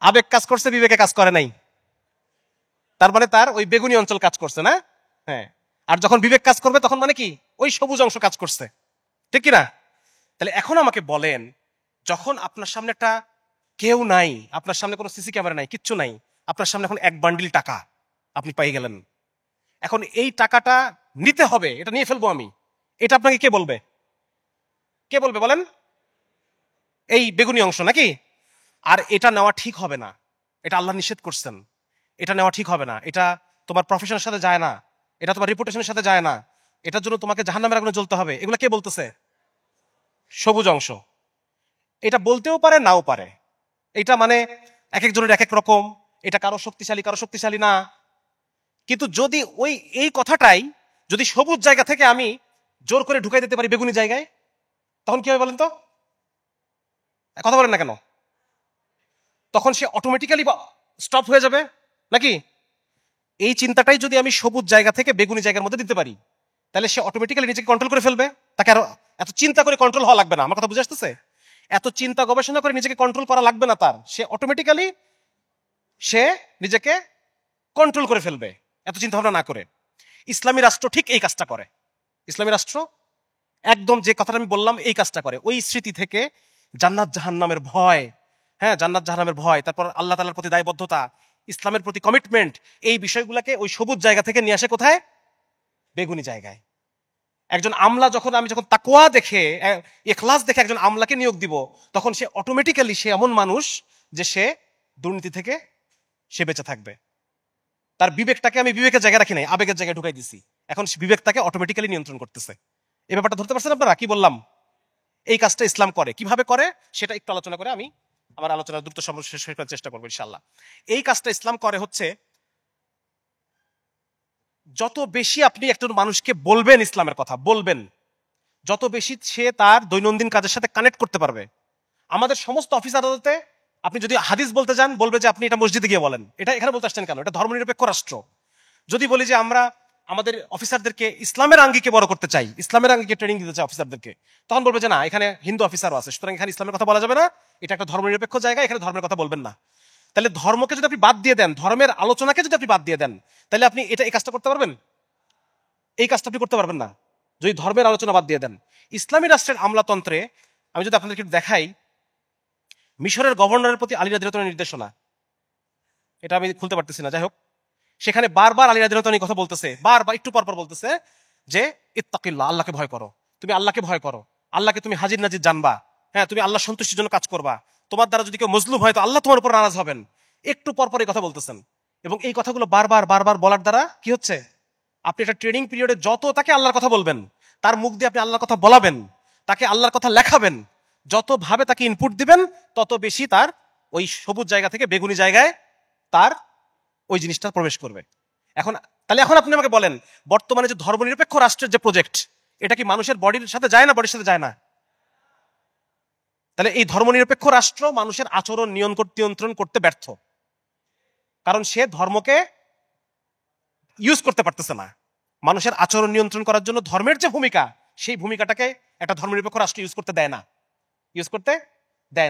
আবেগ কাজ করছে, বিবেকে কাজ করে নাই, তার মানে তার ওই বেগুনি অঞ্চল কাজ করছে না? হ্যাঁ। আর যখন বিবেক কাজ করবে তখন মানে কি ওই সবুজ অংশ কাজ করছে, ঠিক কিনা? তাহলে এখন আমাকে বলেন, যখন আপনার সামনে একটা কেউ নাই, আপনার সামনে কোনো সিসি ক্যামেরা নাই, কিচ্ছু নাই, আপনার সামনে এখন এক বান্ডিল টাকা আপনি পাই গেলেন, এখন এই টাকাটা নিতে হবে, এটা নিয়ে ফেলবো আমি, এটা আপনাকে কে বলবে? কে বলবে বলেন? এই বেগুনি অংশ নাকি? আর এটা নেওয়া ঠিক হবে না, এটা আল্লাহ নিষেধ করছেন, এটা নেওয়া ঠিক হবে না, এটা তোমার প্রফেশনের সাথে যায় না, এটা তোমার রিপুটেশনের সাথে যায় না, এটার জন্য তোমাকে জাহান্নামের আগুনে জ্বলতে হবে। এগুলো কে বলতেছে? সবুজ অংশ। এটা বলতেও পারে নাও পারে, এটা মানে এক একজনের এক এক রকম, এটা কারো শক্তিশালী কারো শক্তিশালী না। কিন্তু যদি এই কথাটাই যদি সবুজ জায়গা থেকে আমি জোর করে ঢুকাই দিতে পারি বেগুনি জায়গায়, তখন কি হবে বলেন তো? কথা বলেন না কেন? তখন সে অটোমেটিক্যালি স্টপ হয়ে যাবে নাকি? এই চিন্তাটাই যদি আমি সবুজ জায়গা থেকে বেগুনি জায়গার মধ্যে দিতে পারি, তাহলে সে অটোমেটিক্যালি নিজেকে কন্ট্রোল করে ফেলবে। তাকে আরো এত চিন্তা করে কন্ট্রোল হওয়া লাগবে না। আমার কথা বুঝে আসতেছে? এত চিন্তা গবেষণা করে নিজেকে কন্ট্রোল করা লাগবে না তার, সে অটোমেটিক্যালি সে নিজেকে কন্ট্রোল করে ফেলবে, এত চিন্তা ভাবনা না করে। ইসলামী রাষ্ট্র ঠিক এই কাজটা করে। ইসলামী রাষ্ট্র একদম যে কথাটা আমি বললাম এই কাজটা করে। ওই স্মৃতি থেকে জান্নাত জাহান্নামের ভয়, হ্যাঁ, জান্নাত জাহান্নামের ভয়, তারপর আল্লাহ তাআলার প্রতি দায়বদ্ধতা, ইসলামের প্রতি কমিটমেন্ট, এই বিষয়গুলোকে ওই সবুজ জায়গা থেকে নিয়ে আসে কোথায়? বেগুনি জায়গায়। একজন আমলা আমি যখন তাকওয়া দেখে, ইখলাস দেখে একজন আমলাকে নিয়োগ দিব, তখন সে অটোমেটিক্যালি সে এমন মানুষ যে সে দুর্নীতি থেকে সে বেঁচে থাকবে। তার বিবেকটাকে আমি বিবেকের জায়গায় রাখি নাই, আবেগের জায়গায় ঢুকাই দিছি, এখন বিবেক তাকে অটোমেটিক্যালি নিয়ন্ত্রণ করতেছে। এই ব্যাপারটা ধরতে পারছেন আপনারা? কি বললাম? এই কাজটা ইসলাম করে। কিভাবে করে সেটা একটু আলোচনা করে আমি আমার আলোচনা দ্রুত শেষ করার চেষ্টা করবো ইনশাআল্লাহ। এই কাজটা ইসলাম করে হচ্ছে, যত বেশি আপনি একটা মানুষকে বলবেন ইসলামের কথা বলবেন, যত বেশি সে তার দৈনন্দিন কাজের সাথে কানেক্ট করতে পারবে। আমাদের সমস্ত অফিস আদালতে আপনি যদি হাদিস বলতে যান, বলবে যে আপনি এটা মসজিদে গিয়ে বলেন, এটা এখানে বলতে আসছেন কেন? এটা ধর্মনিরপেক্ষ রাষ্ট্র। যদি বলি যে আমরা আমাদের অফিসারদেরকে ইসলামের আঙ্গিকে বড় করতে চাই, ইসলামের আঙ্গিকে ট্রেনিং দিতে চাই অফিসারদেরকে, তখন বলবে যে না, এখানে হিন্দু অফিসারও আছে, সুতরাং এখানে ইসলামের কথা বলা যাবে না, এটা একটা ধর্মনিরপেক্ষ জায়গা, এখানে ধর্মের কথা বলবেন না। তাহলে ধর্মকে যদি আপনি বাদ দিয়ে দেন, ধর্মের আলোচনাকে যদি আপনি বাদ দিয়ে দেন, তাহলে আপনি এই কাজটা করতে পারবেন? এই কাজটা আপনি করতে পারবেন না যদি ধর্মের আলোচনা বাদ দিয়ে দেন। ইসলামী রাষ্ট্রের আমলাতন্ত্রে আমি যদি আপনাদেরকে দেখাই, মিশরের গভর্নরের প্রতি আলী রাদিয়াল্লাহু তাআলার নির্দেশনা, এটা আমি খুলতে পারতেছি না, যাই হোক, সেখানে বারবার আলী রাদিয়াল্লাহু তাআলা কথা বলতেছে, বারবার একটু পর পর বলতেছে যে ইত্তাকিল্লাহ, আল্লাহকে ভয় করো, তুমি আল্লাহকে ভয় করো, আল্লাহকে তুমি হাজির নাজির জানবা, হ্যাঁ, তুমি আল্লাহ সন্তুষ্টির জন্য কাজ করবা, তোমার দ্বারা যদি কেউ মজলুম হয় তো আল্লাহ তোমার উপর নারাজ হবেন। একটু পর পর এই কথা বলতেছেন, এবং এই কথাগুলো বারবার বারবার বলার দ্বারা কি হচ্ছে, আপনি একটা ট্রেনিং পিরিয়ডে যত তাকে আল্লাহর কথা বলবেন, তার মুখ দিয়ে আপনি আল্লাহর কথা বলাবেন, তাকে আল্লাহর কথা লেখাবেন, যত ভাবে তাকে ইনপুট দিবেন, তত বেশি তার ওই সবুজ জায়গা থেকে বেগুনি জায়গায় তার ওই জিনিসটা প্রবেশ করবে। এখন আপনি আমাকে বলেন, বর্তমানে যে ধর্মনিরপেক্ষ রাষ্ট্রের যে প্রজেক্ট, এটা কি মানুষের বডির সাথে যায় না? বডির সাথে যায় না? তাহলে এই ধর্মনিরপেক্ষ রাষ্ট্র মানুষের আচরণ নিয়ন্ত্রণ করতে ব্যর্থ, কারণ সে ধর্মকে ইউজ করতে পারতেছে না। মানুষের আচরণ নিয়ন্ত্রণ করার জন্য ধর্মের যে ভূমিকা, সেই ভূমিকাটাকে একটা ধর্মনিরপেক্ষ রাষ্ট্র ইউজ করতে দেয়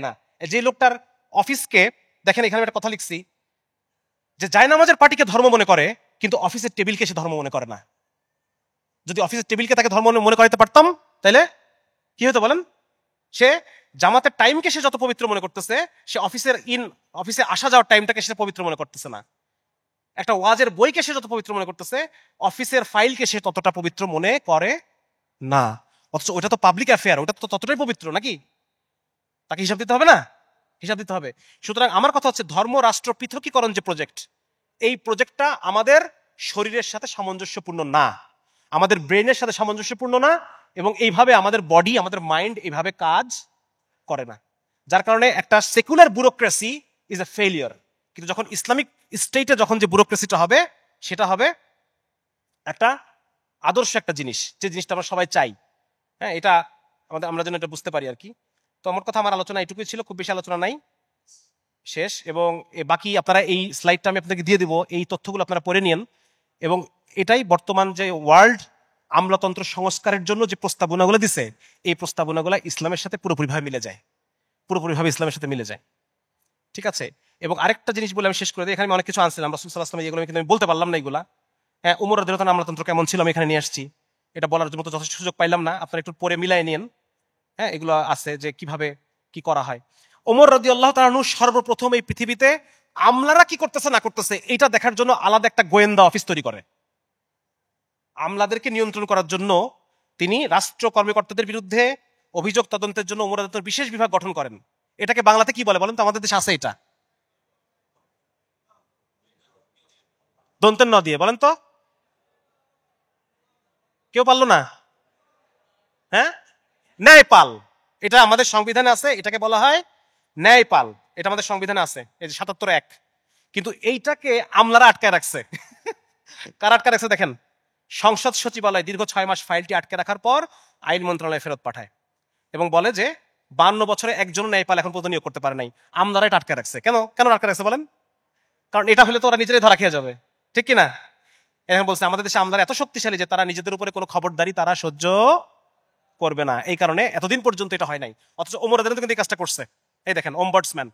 না। যে লোকটার অফিসকে দেখেন, এখানে একটা কথা লিখছি যে জায়নামাজের পার্টিকে ধর্ম মনে করে, কিন্তু অফিসের টেবিলকে সে ধর্ম মনে করে না। যদি অফিসের টেবিলকে তাকে ধর্ম মনে করাতে পারতাম তাহলে কি হতো বলেন? সে জামাতের টাইমকে সে যত পবিত্র মনে করতেছে, সে অফিসে আসা যাওয়ার টাইমটাকে সে পবিত্র মনে করতেছে না। একটা ওয়াজের বইকে সে যত পবিত্র মনে করতেছে, অফিসের ফাইলকে সে ততটা পবিত্র মনে করে না। অথচ ওটা তো পাবলিক অ্যাফেয়ার, ওটা তো ততটাই পবিত্র নাকি? তাকে হিসাব দিতে হবে না? হিসাব দিতে হবে। সুতরাং আমার কথা হচ্ছে, ধর্ম রাষ্ট্র পৃথকীকরণ যে প্রজেক্ট, এই প্রজেক্টটা আমাদের শরীরের সাথে সামঞ্জস্যপূর্ণ না, আমাদের ব্রেনের সাথে সামঞ্জস্যপূর্ণ না, এবং এইভাবে আমাদের বডি, আমাদের মাইন্ড এইভাবে কাজ করে না। যার কারণে একটা secular bureaucracy is a failure. কিন্তু যখন ইসলামিক স্টেটে যখন যে ব্যুরোক্রেসিটা হবে, সেটা হবে একটা আদর্শ একটা জিনিস, যে জিনিসটা আমরা সবাই চাই। হ্যাঁ, এটা আমরা যেন এটা বুঝতে পারি আর কি। তো আমার আলোচনা এটুকুই ছিল, খুব বেশি আলোচনা নাই, শেষ। এবং বাকি আপনারা এই স্লাইডটা আমি আপনাকে দিয়ে দিব, এই তথ্যগুলো আপনারা পড়ে নিন। এবং এটাই বর্তমান যে ওয়ার্ল্ড আমলাতন্ত্র সংস্কারের জন্য যে প্রস্তাবনাগুলো দিছে, এই প্রস্তাবনাগুলো ইসলামের সাথে পুরোপুরিভাবে মিলে যায়, পুরোপুরিভাবে ইসলামের সাথে মিলে যায়। ঠিক আছে? এবং আরেকটা জিনিস বলে আমি শেষ করে দিই। এখানে আমি অনেক কিছু আনছিলাম রাসূল সাল্লাল্লাহু আলাইহি ওয়াসাল্লাম, এগুলো কিন্তু আমি বলতে পারলাম না এগুলা। হ্যাঁ, উমর রাদিয়াল্লাহু তাআলা আমলাতন্ত্র কেমন ছিল আমি এখানে নিয়ে আসছি, এটা বলার জন্য তো যথেষ্ট সুযোগ পাইলাম না, আপনারা একটু পরে মিলাই নিন। হ্যাঁ, এগুলো আছে যে কিভাবে কি করা হয়। ওমর রাদিয়াল্লাহু তাআলা আনহু সর্বপ্রথম এই পৃথিবীতে আমলারা কি করতেছে না করতেছে এটা দেখার জন্য আলাদা একটা গোয়েন্দা অফিস তৈরি করে। আমলাদেরকে নিয়ন্ত্রণ করার জন্য তিনি রাষ্ট্র কর্মকর্তাদের বিরুদ্ধে অভিযোগ তদন্তের জন্য ওমর রাদিয়াল্লাহু বিশেষ বিভাগ গঠন করেন। এটাকে বাংলাতে কি বলে বলেন তো? আমাদের দেশে আছে এটা, দন্তের ন দিয়ে বলেন তো, কেউ পারলো না? হ্যাঁ, ন্যায়পাল। এটা আমাদের সংবিধানে আছে, এটাকে বলা হয় ন্যায়পাল। এটা আমাদের সংবিধানে আছে, এই যে ৭৭(১)। কিন্তু এইটাকে আমলারা আটকায় রাখছে। কারা আটকে রাখছে দেখেন? সংসদ সচিবালয় দীর্ঘ ৬ মাস ফাইলটি আটকে রাখার পর আইন মন্ত্রণালয়ে ফেরত পাঠায় এবং বলে যে ৫২ বছরে একজন ন্যায়পাল এখন পর্যন্ত নিয়োগ করতে পারে নাই। আমলারা এটা আটকে রাখছে। কেন কেন আটকে রাখছে বলেন? কারণ এটা হলে তো ওরা নিজেরাই ধরা খেয়ে যাবে, ঠিক কিনা? এখন বলছে আমাদের দেশে আমলারা এত শক্তিশালী যে তারা নিজেদের উপরে কোনো খবরদারি তারা সহ্য করবে না, এই কারণে এতদিন পর্যন্ত এটা হয় নাই। অথচ ওমর রাদিয়াল্লাহু কিন্তু এই কাজটা করছে। এই দেখেন, ওমবার্ডসম্যান।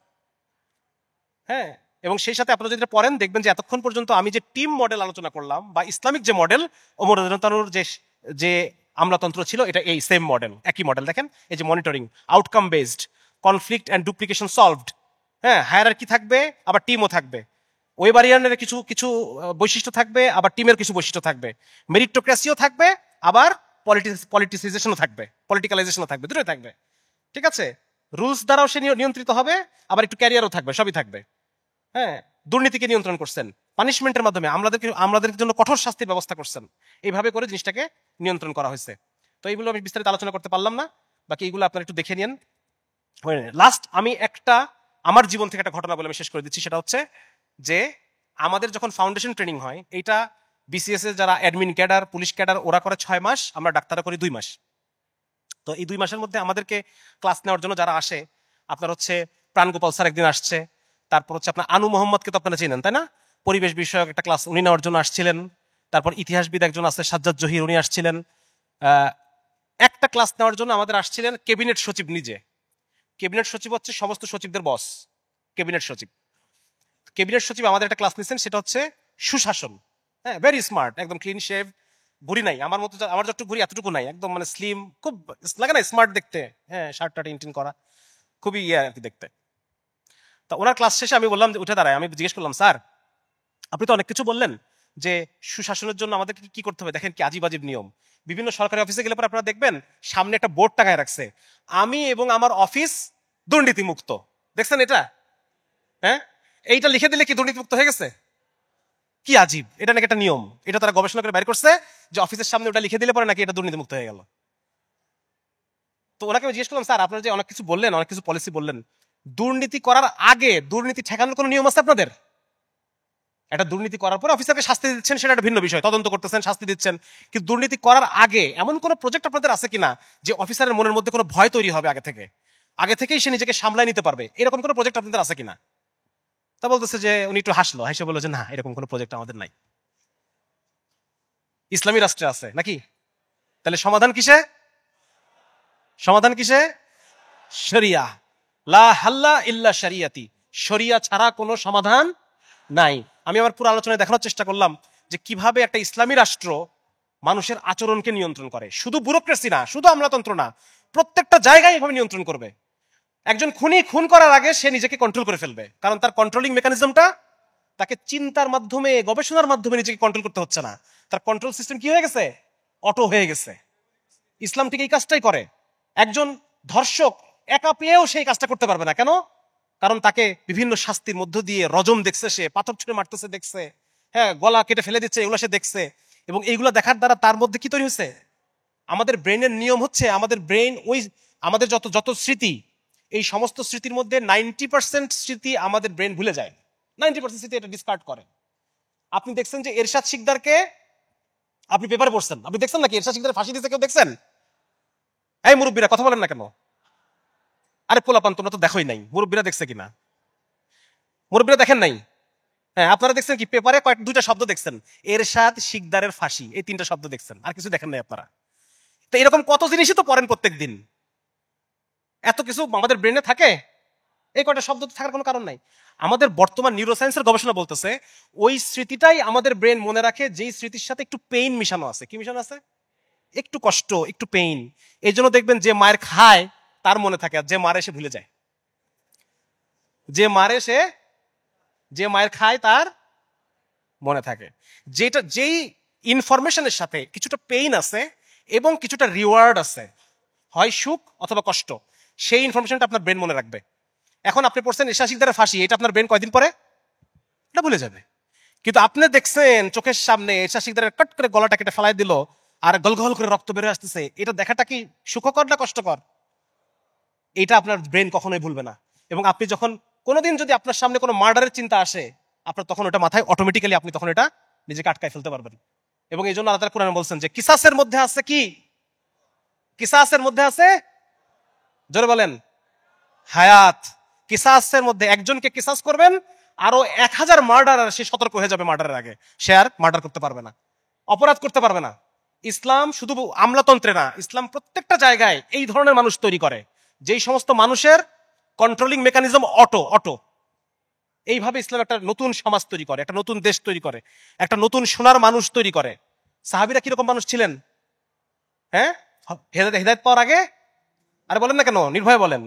হ্যাঁ, এবং সেই সাথে আপনারা যদি পড়েন দেখবেন যে এতক্ষণ পর্যন্ত আমি যে টিম মডেল আলোচনা করলাম বা ইসলামিক যে মডেল, ওমর রাদিয়াল্লাহু তাআলার যে আমলাতন্ত্র ছিল, এটা এই সেম মডেল, একই মডেল। দেখেন, এই যে monitoring, outcome based, conflict and duplication solved. হ্যাঁ, হায়ারার্কি থাকবে, আবার টিমও থাকবে। ওয়েবারিয়ানের কিছু কিছু বৈশিষ্ট্য থাকবে, আবার টিমের কিছু বৈশিষ্ট্য থাকবে। মেরিটোক্রেসিও থাকবে, আবার পলিটিসাইজেশনও থাকবে, পলিটিক্যালাইজেশনও থাকবে, দুটোই থাকবে। ঠিক আছে? রুলস দ্বারাও সে নিয়ন্ত্রিত হবে, আবার একটু ক্যারিয়ারও থাকবে, সবই থাকবে। হ্যাঁ, দুর্নীতিকে নিয়ন্ত্রণ করছেন পানিশমেন্টের মাধ্যমে, আমাদের জন্য কঠোর শাস্তির ব্যবস্থা করছেন। এইভাবে করে জিনিসটাকে নিয়ন্ত্রণ করা হয়েছে। তো এইগুলো আমি বিস্তারিত আলোচনা করতে পারলাম না, বাকি এইগুলো আপনারা একটু দেখে নিন। লাস্ট আমি আমার জীবন থেকে একটা ঘটনা বলে আমি শেষ করে দিচ্ছি। সেটা হচ্ছে যে আমাদের যখন ফাউন্ডেশন ট্রেনিং হয়, এইটা বিসিএস এর যারা অ্যাডমিন ক্যাডার, পুলিশ ক্যাডার, ওরা করে ৬ মাস, আমরা ডাক্তাররা করি ২ মাস। তো এই ২ মাসের মধ্যে আমাদেরকে ক্লাস নেওয়ার জন্য যারা আসে, আপনার হচ্ছে প্রাণগোপাল স্যার একদিন আসছে, তারপর হচ্ছে আপনার আনু মোহাম্মদকে তো আপনারা চেনেন তাই না? পরিবেশ বিষয়ক একটা ক্লাস উনি নেওয়ার জন্য আসছিলেন। তারপর ইতিহাসবিদ একজন আছে সাজ্জাদ জহির, উনি আসছিলেন। একটা ক্লাস নেওয়ার জন্য আমাদের আসছিলেন ক্যাবিনেট সচিব নিজে। ক্যাবিনেট সচিব হচ্ছে সমস্ত সচিবদের বস, ক্যাবিনেট সচিব। ক্যাবিনেট সচিব আমাদের একটা ক্লাস নিচ্ছেন, সেটা হচ্ছে সুশাসন। হ্যাঁ, ভেরি স্মার্ট, একদম ক্লিন শেভ, ঘুরি নাই আমার মতো, আমার যতটুকু ঘুরি এতটুকু নাই, একদম মানে স্লিম, খুব লাগে না স্মার্ট দেখতে। হ্যাঁ, শার্ট টার্ট ইনটিন করা, খুবই ইয়ে আর কি দেখতে। তা ওনার ক্লাস শেষে আমি বললাম যে উঠে দাঁড়ায়, আমি জিজ্ঞেস করলাম, স্যার আপনি তো অনেক কিছু বললেন যে সুশাসনের জন্য আমাদের কি করতে হবে, দেখেন কি আজিব আজিব নিয়ম। বিভিন্ন সরকারি অফিসে গেলে পরে আপনারা দেখবেন সামনে একটা বোর্ড টাঙায় রাখছে, আমি এবং আমার অফিস দুর্নীতি মুক্ত। দেখছেন এটা? হ্যাঁ, এইটা লিখে দিলে কি দুর্নীতি মুক্ত হয়ে গেছে? কি আজীব, এটা নাকি একটা নিয়ম। এটা তারা গবেষণা করে বের করছে যে অফিসের সামনে ওটা লিখে দিলে পরে নাকি এটা দুর্নীতি মুক্ত হয়ে গেল। তো ওনাকে আমি জিজ্ঞেস করলাম, স্যার আপনারা যে অনেক কিছু বললেন, অনেক কিছু পলিসি বললেন, দুর্নীতি করার আগে দুর্নীতি ঠেকানোর কোনো নিয়ম আছে আপনাদের? একটা দুর্নীতি করার পরে অফিসারকে শাস্তি দিচ্ছেন, সেটা একটা ভিন্ন বিষয়, তদন্ত করতেছেন, শাস্তি দিচ্ছেন। কিন্তু দুর্নীতি করার আগে এমন কোন প্রজেক্ট আপনাদের আছে কিনা যে অফিসারের মনের মধ্যে কোনো ভয় তৈরি হবে আগে থেকেই সে নিজেকে সামলায় নিতে পারবে, এরকম কোনো প্রজেক্ট আপনাদের আছে কিনা? তা বলতেছে যে, উনি একটু হাসলো, হেসে বললো যে না, এরকম কোনো প্রজেক্ট আমাদের নাই। ইসলামী রাষ্ট্রে আছে নাকি? তাহলে সমাধান কিসে? সমাধান কিসে? শরিয়া। লা হাল্লা ইল্লা শরিয়াতি, শরিয়া ছাড়া কোনো সমাধান নাই। আমি আমার পুরো আলোচনায় দেখানোর চেষ্টা করলাম যে কিভাবে একটা ইসলামী রাষ্ট্র মানুষের আচরণকে নিয়ন্ত্রণ করে। শুধু ব্যুরোক্রেসি না, শুধু আমলাতন্ত্র না, প্রত্যেকটা জায়গায় এভাবে নিয়ন্ত্রণ করবে। একজন খুনি খুন করার আগে সে নিজেকে কন্ট্রোল করে ফেলবে, কারণ তার কন্ট্রোলিং মেকানিজমটা তাকে চিন্তার মাধ্যমে, গবেষণার মাধ্যমে নিজেকে কন্ট্রোল করতে হচ্ছে না, তার কন্ট্রোল সিস্টেম কি হয়ে গেছে, অটো হয়ে গেছে। ইসলাম ঠিক এই কাজটাই করে। একজন ধর্ষক একা পেয়েও সেই কাজটা করতে পারবে না। কেন? কারণ তাকে বিভিন্ন শাস্তির মধ্য দিয়ে রজম দেখছে, সে পাথর ছুঁড়ে মারতেছে দেখছে, হ্যাঁ, গলা কেটে ফেলে দিচ্ছে, এগুলো সে দেখছে। এবং এইগুলো দেখার দ্বারা তার মধ্যে কি তৈরি হয়েছে? আমাদের ব্রেনের নিয়ম হচ্ছে, আমাদের ব্রেন ওই আমাদের যত যত স্মৃতি, এই সমস্ত স্মৃতির মধ্যে 90% স্মৃতি আমাদের ব্রেন ভুলে যায়। 90% স্মৃতি এটা ডিসকার্ড করে। আপনি দেখছেন যে এরশাদ শিকদারকে, আপনি পেপারে পড়ছেন, আপনি দেখছেন নাকি এরশাদ শিকদারের ফাঁসি দিয়েছে? কেউ দেখছেন? এই মুরব্বীরা কথা বলেন না কেন? আরে পোলাপান, তোমরা তো দেখোই নাই, মুরব্বীরা দেখছে কিনা? মুরব্বীরা দেখেন নাই? হ্যাঁ, আপনারা দেখছেন কি? পেপারে দুইটা শব্দ দেখছেন, এরশাদ শিকদারের ফাঁসি, এই তিনটা শব্দ দেখছেন, আর কিছু দেখেন নাই আপনারা। তো এরকম কত জিনিসই তো পড়েন প্রত্যেক দিন। এত কিছু আমাদের ব্রেনে থাকে, এই কয়টা শব্দ থাকার কোনো কারণ নাই। আমাদের বর্তমান নিউরোসায়েন্সের গবেষণা বলতেছে ওই স্মৃতিটাই আমাদের ব্রেন মনে রাখে যেই স্মৃতির সাথে একটু পেইন মিশানো আছে। কি মিশানো আছে? একটু কষ্ট, একটু পেইন। এই জন্য দেখবেন যে মায়ের খায় তার মনে থাকে, আর যে মারে সে ভুলে যায়। যে মায়ের খায় তার মনে থাকে। যেই ইনফরমেশনের সাথে কিছুটা পেইন আছে এবং কিছুটা রিওয়ার্ড আছে, হয় সুখ অথবা কষ্ট, সেই ইনফরমেশনটা আপনার ব্রেন মনে রাখবে। এখন আপনি পড়ছেন এরশাদ শিকদারের ফাঁসি, এটা আপনার ব্রেন কয়দিন পরে এটা ভুলে যাবে। কিন্তু আপনি দেখছেন চোখের সামনে এরশাদ শিকদারের কট করে গলাটা কেটে ফেলাই দিল আর গলগল করে রক্ত বেরোয় আসতেছে, এটা দেখাটা কি সুখকর না কষ্টকর? এটা আপনার ব্রেন কখনোই ভুলবে না। এবং আপনি যখন কোনোদিন যদি আপনার সামনে কোনো মার্ডারের চিন্তা আসে, আপনার তখন ওটা মাথায় অটোমেটিক্যালি আপনি তখন এটা নিজেকে আটকায় ফেলতে পারবেন। এবং এই জন্য আল্লাহ তাআলা কোরআনে বলছেন যে কিসাসের মধ্যে আছে কি? কিসাসের মধ্যে আছে, জোরে বলেন, হায়াত। কিসাসের মধ্যে একজনকে কিসাস করবেন, আরো 1000 মার্ডারার সে সতর্ক হয়ে যাবে মার্ডারের আগে, সে আর মার্ডার করতে পারবে না, অপরাধ করতে পারবে না। ইসলাম শুধু আমলাতন্ত্রে না, ইসলাম প্রত্যেকটা জায়গায় এই ধরনের মানুষ তৈরি করে, যেই সমস্ত মানুষের কন্ট্রোলিং মেকানিজম অটো। এইভাবে ইসলাম একটা নতুন সমাজ তৈরি করে, একটা নতুন দেশ তৈরি করে, একটা নতুন সোনার মানুষ তৈরি করে। সাহাবীরা কিরকম মানুষ ছিলেন? হ্যাঁ, হেদায়েত পাওয়ার আগে, আরে বলেন না কেন, নির্ভয়ে বলেন।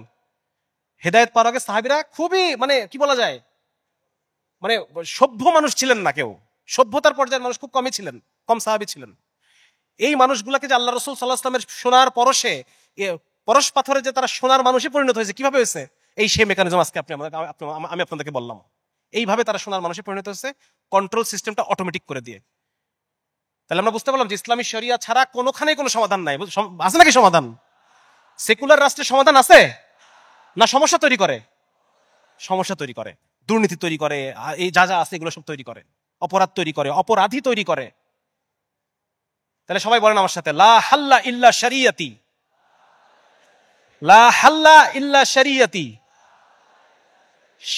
হেদায়েত পাওয়ার আগে সাহাবীরা খুবই, মানে কি বলা যায়, মানে সভ্য মানুষ ছিলেন না কেউ। সভ্যতার পর্যায়ের মানুষ খুব কমই ছিলেন, কম সাহাবী ছিলেন। এই মানুষগুলাকে যে আল্লাহ রাসূল সাল্লাল্লাহু আলাইহি ওয়াসাল্লামের সোনার পরশে, পরশ পাথরে যে তারা সোনার মানুষে পরিণত হয়েছে, কিভাবে হয়েছে? এই সেই মেকানিজম আজকে আমি আপনাদেরকে বললাম। এইভাবে তারা সোনার মানুষে পরিণত হয়েছে, কন্ট্রোল সিস্টেমটা অটোমেটিক করে দিয়ে। তাহলে আমরা বুঝতে পারলাম যে ইসলামী শরিয়া ছাড়া কোনোখানেই কোনো সমাধান নাই। আছে নাকি সমাধান? সেকুলার রাষ্ট্রের সমাধান আছে না? সমস্যা তৈরি করে, সমস্যা তৈরি করে, দুর্নীতি তৈরি করে, এই যা যা আছে এগুলো সব তৈরি করে, অপরাধ তৈরি করে, অপরাধী তৈরি করে। তাহলে সবাই বলেন আমার সাথে, লা হাল্লা ইল্লা শরিয়তি, লা হাল্লা ইল্লা শরিয়তি।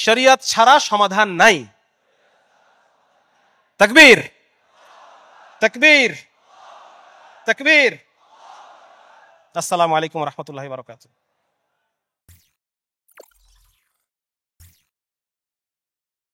শরিয়ত ছাড়া সমাধান নাই। তাকবীর, তাকবীর, তাকবীর। আসসালামু আলাইকুম ওয়া রাহমাতুল্লাহি ওয়া বারাকাতুহু।